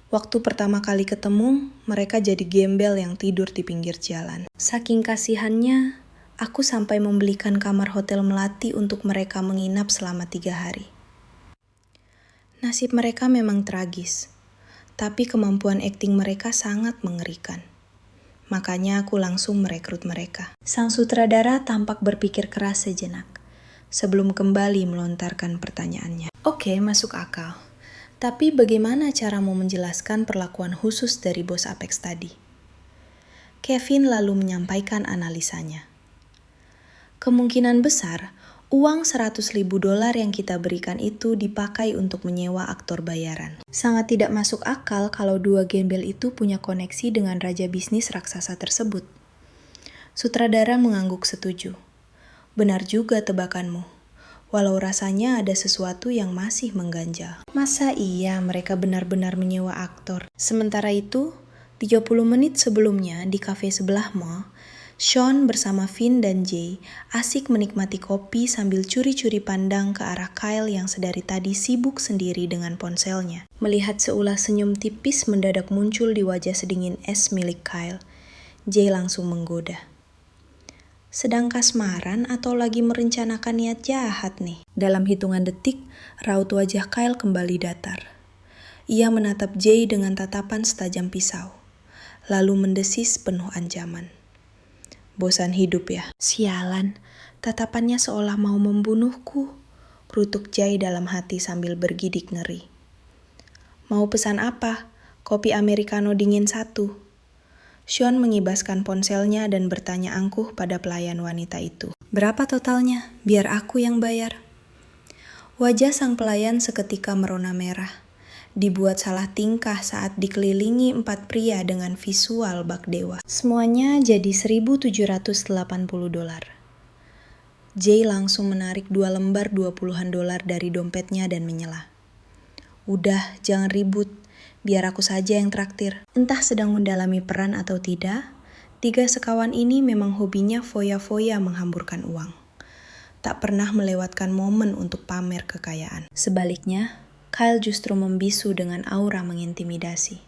Waktu pertama kali ketemu, mereka jadi gembel yang tidur di pinggir jalan. Saking kasihannya, aku sampai membelikan kamar hotel melati untuk mereka menginap selama 3 hari. Nasib mereka memang tragis, tapi kemampuan akting mereka sangat mengerikan. Makanya aku langsung merekrut mereka. Sang sutradara tampak berpikir keras sejenak, sebelum kembali melontarkan pertanyaannya. Oke, masuk akal. Tapi bagaimana caramu menjelaskan perlakuan khusus dari bos Apex tadi? Kevin lalu menyampaikan analisanya. Kemungkinan besar, uang $100.000 yang kita berikan itu dipakai untuk menyewa aktor bayaran. Sangat tidak masuk akal kalau dua gembel itu punya koneksi dengan raja bisnis raksasa tersebut. Sutradara mengangguk setuju. Benar juga tebakanmu. Walau rasanya ada sesuatu yang masih mengganjal. Masa iya mereka benar-benar menyewa aktor? Sementara itu, 30 menit sebelumnya di kafe sebelah mall, Sean bersama Finn dan Jay asik menikmati kopi sambil curi-curi pandang ke arah Kyle yang sedari tadi sibuk sendiri dengan ponselnya. Melihat seulah senyum tipis mendadak muncul di wajah sedingin es milik Kyle, Jay langsung menggoda. Sedang kasmaran atau lagi merencanakan niat jahat nih? Dalam hitungan detik, raut wajah Kyle kembali datar. Ia menatap Jay dengan tatapan setajam pisau, lalu mendesis penuh ancaman. Bosan hidup ya? Sialan, tatapannya seolah mau membunuhku, kerutuk Jay dalam hati sambil bergidik ngeri. Mau pesan apa? Kopi americano dingin 1. Sean mengibaskan ponselnya dan bertanya angkuh pada pelayan wanita itu. Berapa totalnya? Biar aku yang bayar. Wajah sang pelayan seketika merona merah. Dibuat salah tingkah saat dikelilingi 4 pria dengan visual bak dewa. Semuanya jadi $1.780. Jay langsung menarik 2 lembar $20-an dari dompetnya dan menyela. Udah, jangan ribut. Biar aku saja yang traktir. Entah sedang mendalami peran atau tidak, 3 sekawan ini memang hobinya foya-foya menghamburkan uang. Tak pernah melewatkan momen untuk pamer kekayaan. Sebaliknya, Kyle justru membisu dengan aura mengintimidasi.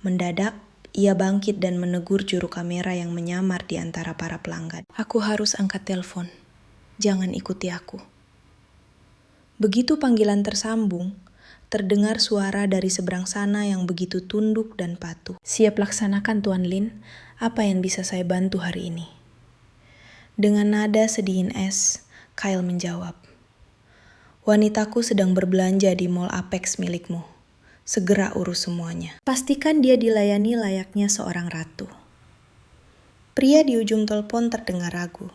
Mendadak, ia bangkit dan menegur juru kamera yang menyamar di antara para pelanggan. Aku harus angkat telepon. Jangan ikuti aku. Begitu panggilan tersambung, terdengar suara dari seberang sana yang begitu tunduk dan patuh. Siap laksanakan Tuan Lin, apa yang bisa saya bantu hari ini? Dengan nada sedingin es, Kyle menjawab. Wanitaku sedang berbelanja di mall Apex milikmu. Segera urus semuanya. Pastikan dia dilayani layaknya seorang ratu. Pria di ujung telepon terdengar ragu.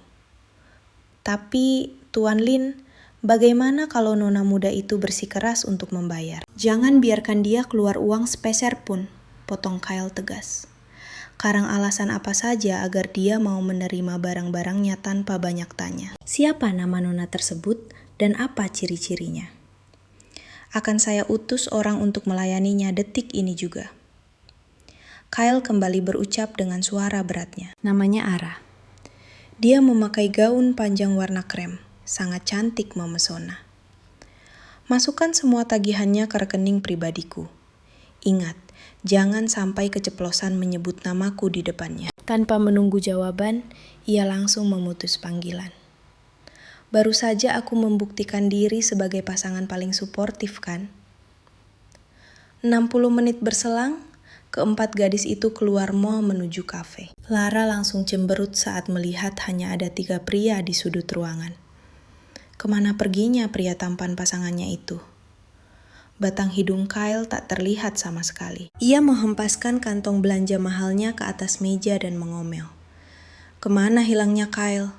Tapi, Tuan Lin, bagaimana kalau nona muda itu bersikeras untuk membayar? Jangan biarkan dia keluar uang sepeser pun, potong Kyle tegas. Karang alasan apa saja agar dia mau menerima barang-barangnya tanpa banyak tanya. Siapa nama nona tersebut dan apa ciri-cirinya? Akan saya utus orang untuk melayaninya detik ini juga. Kyle kembali berucap dengan suara beratnya. Namanya Ara. Dia memakai gaun panjang warna krem. Sangat cantik memesona. Masukkan semua tagihannya ke rekening pribadiku. Ingat, jangan sampai keceplosan menyebut namaku di depannya. Tanpa menunggu jawaban, ia langsung memutus panggilan. Baru saja aku membuktikan diri sebagai pasangan paling suportif kan? 60 menit berselang, keempat gadis itu keluar mall menuju kafe. Lara langsung cemberut saat melihat hanya ada 3 pria di sudut ruangan. Kemana perginya pria tampan pasangannya itu? Batang hidung Kyle tak terlihat sama sekali. Ia menghempaskan kantong belanja mahalnya ke atas meja dan mengomel. Kemana hilangnya Kyle?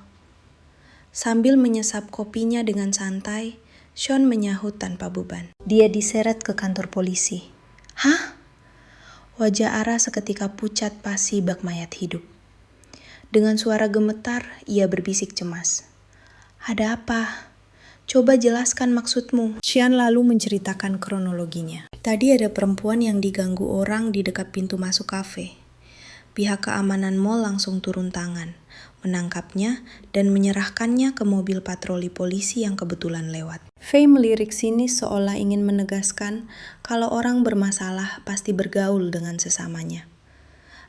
Sambil menyesap kopinya dengan santai, Sean menyahut tanpa beban. Dia diseret ke kantor polisi. Hah? Wajah Ara seketika pucat pasi bak mayat hidup. Dengan suara gemetar, ia berbisik cemas. Ada apa? Coba jelaskan maksudmu. Xian lalu menceritakan kronologinya. Tadi ada perempuan yang diganggu orang di dekat pintu masuk kafe. Pihak keamanan mall langsung turun tangan, menangkapnya dan menyerahkannya ke mobil patroli polisi yang kebetulan lewat. Fei melirik sinis seolah ingin menegaskan kalau orang bermasalah pasti bergaul dengan sesamanya.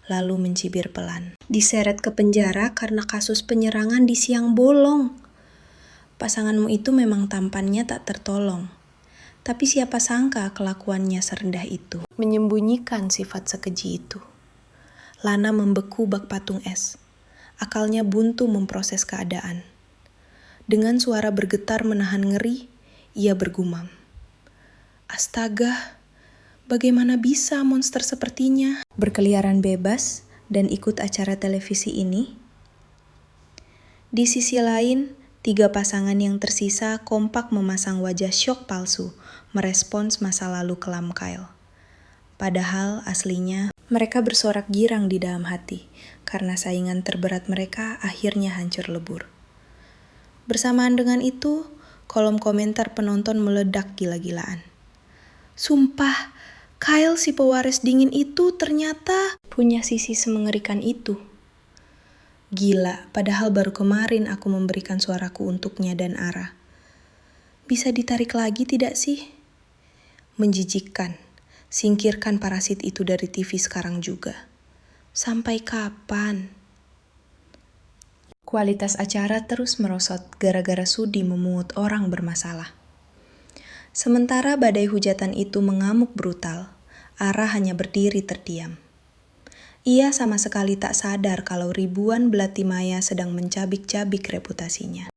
Lalu mencibir pelan. Diseret ke penjara karena kasus penyerangan di siang bolong. Pasanganmu itu memang tampannya tak tertolong. Tapi siapa sangka kelakuannya serendah itu. Menyembunyikan sifat sekeji itu. Lana membeku bak patung es. Akalnya buntu memproses keadaan. Dengan suara bergetar menahan ngeri, ia bergumam. Astaga, bagaimana bisa monster sepertinya berkeliaran bebas dan ikut acara televisi ini? Di sisi lain, 3 pasangan yang tersisa kompak memasang wajah syok palsu, merespons masa lalu kelam Kyle. Padahal aslinya, mereka bersorak girang di dalam hati, karena saingan terberat mereka akhirnya hancur lebur. Bersamaan dengan itu, kolom komentar penonton meledak gila-gilaan. Sumpah, Kyle si pewaris dingin itu ternyata punya sisi semengerikan itu. Gila, padahal baru kemarin aku memberikan suaraku untuknya dan Ara. Bisa ditarik lagi tidak sih? Menjijikkan. Singkirkan parasit itu dari TV sekarang juga. Sampai kapan? Kualitas acara terus merosot gara-gara sudi memungut orang bermasalah. Sementara badai hujatan itu mengamuk brutal, Ara hanya berdiri terdiam. Ia sama sekali tak sadar kalau ribuan belati maya sedang mencabik-cabik reputasinya.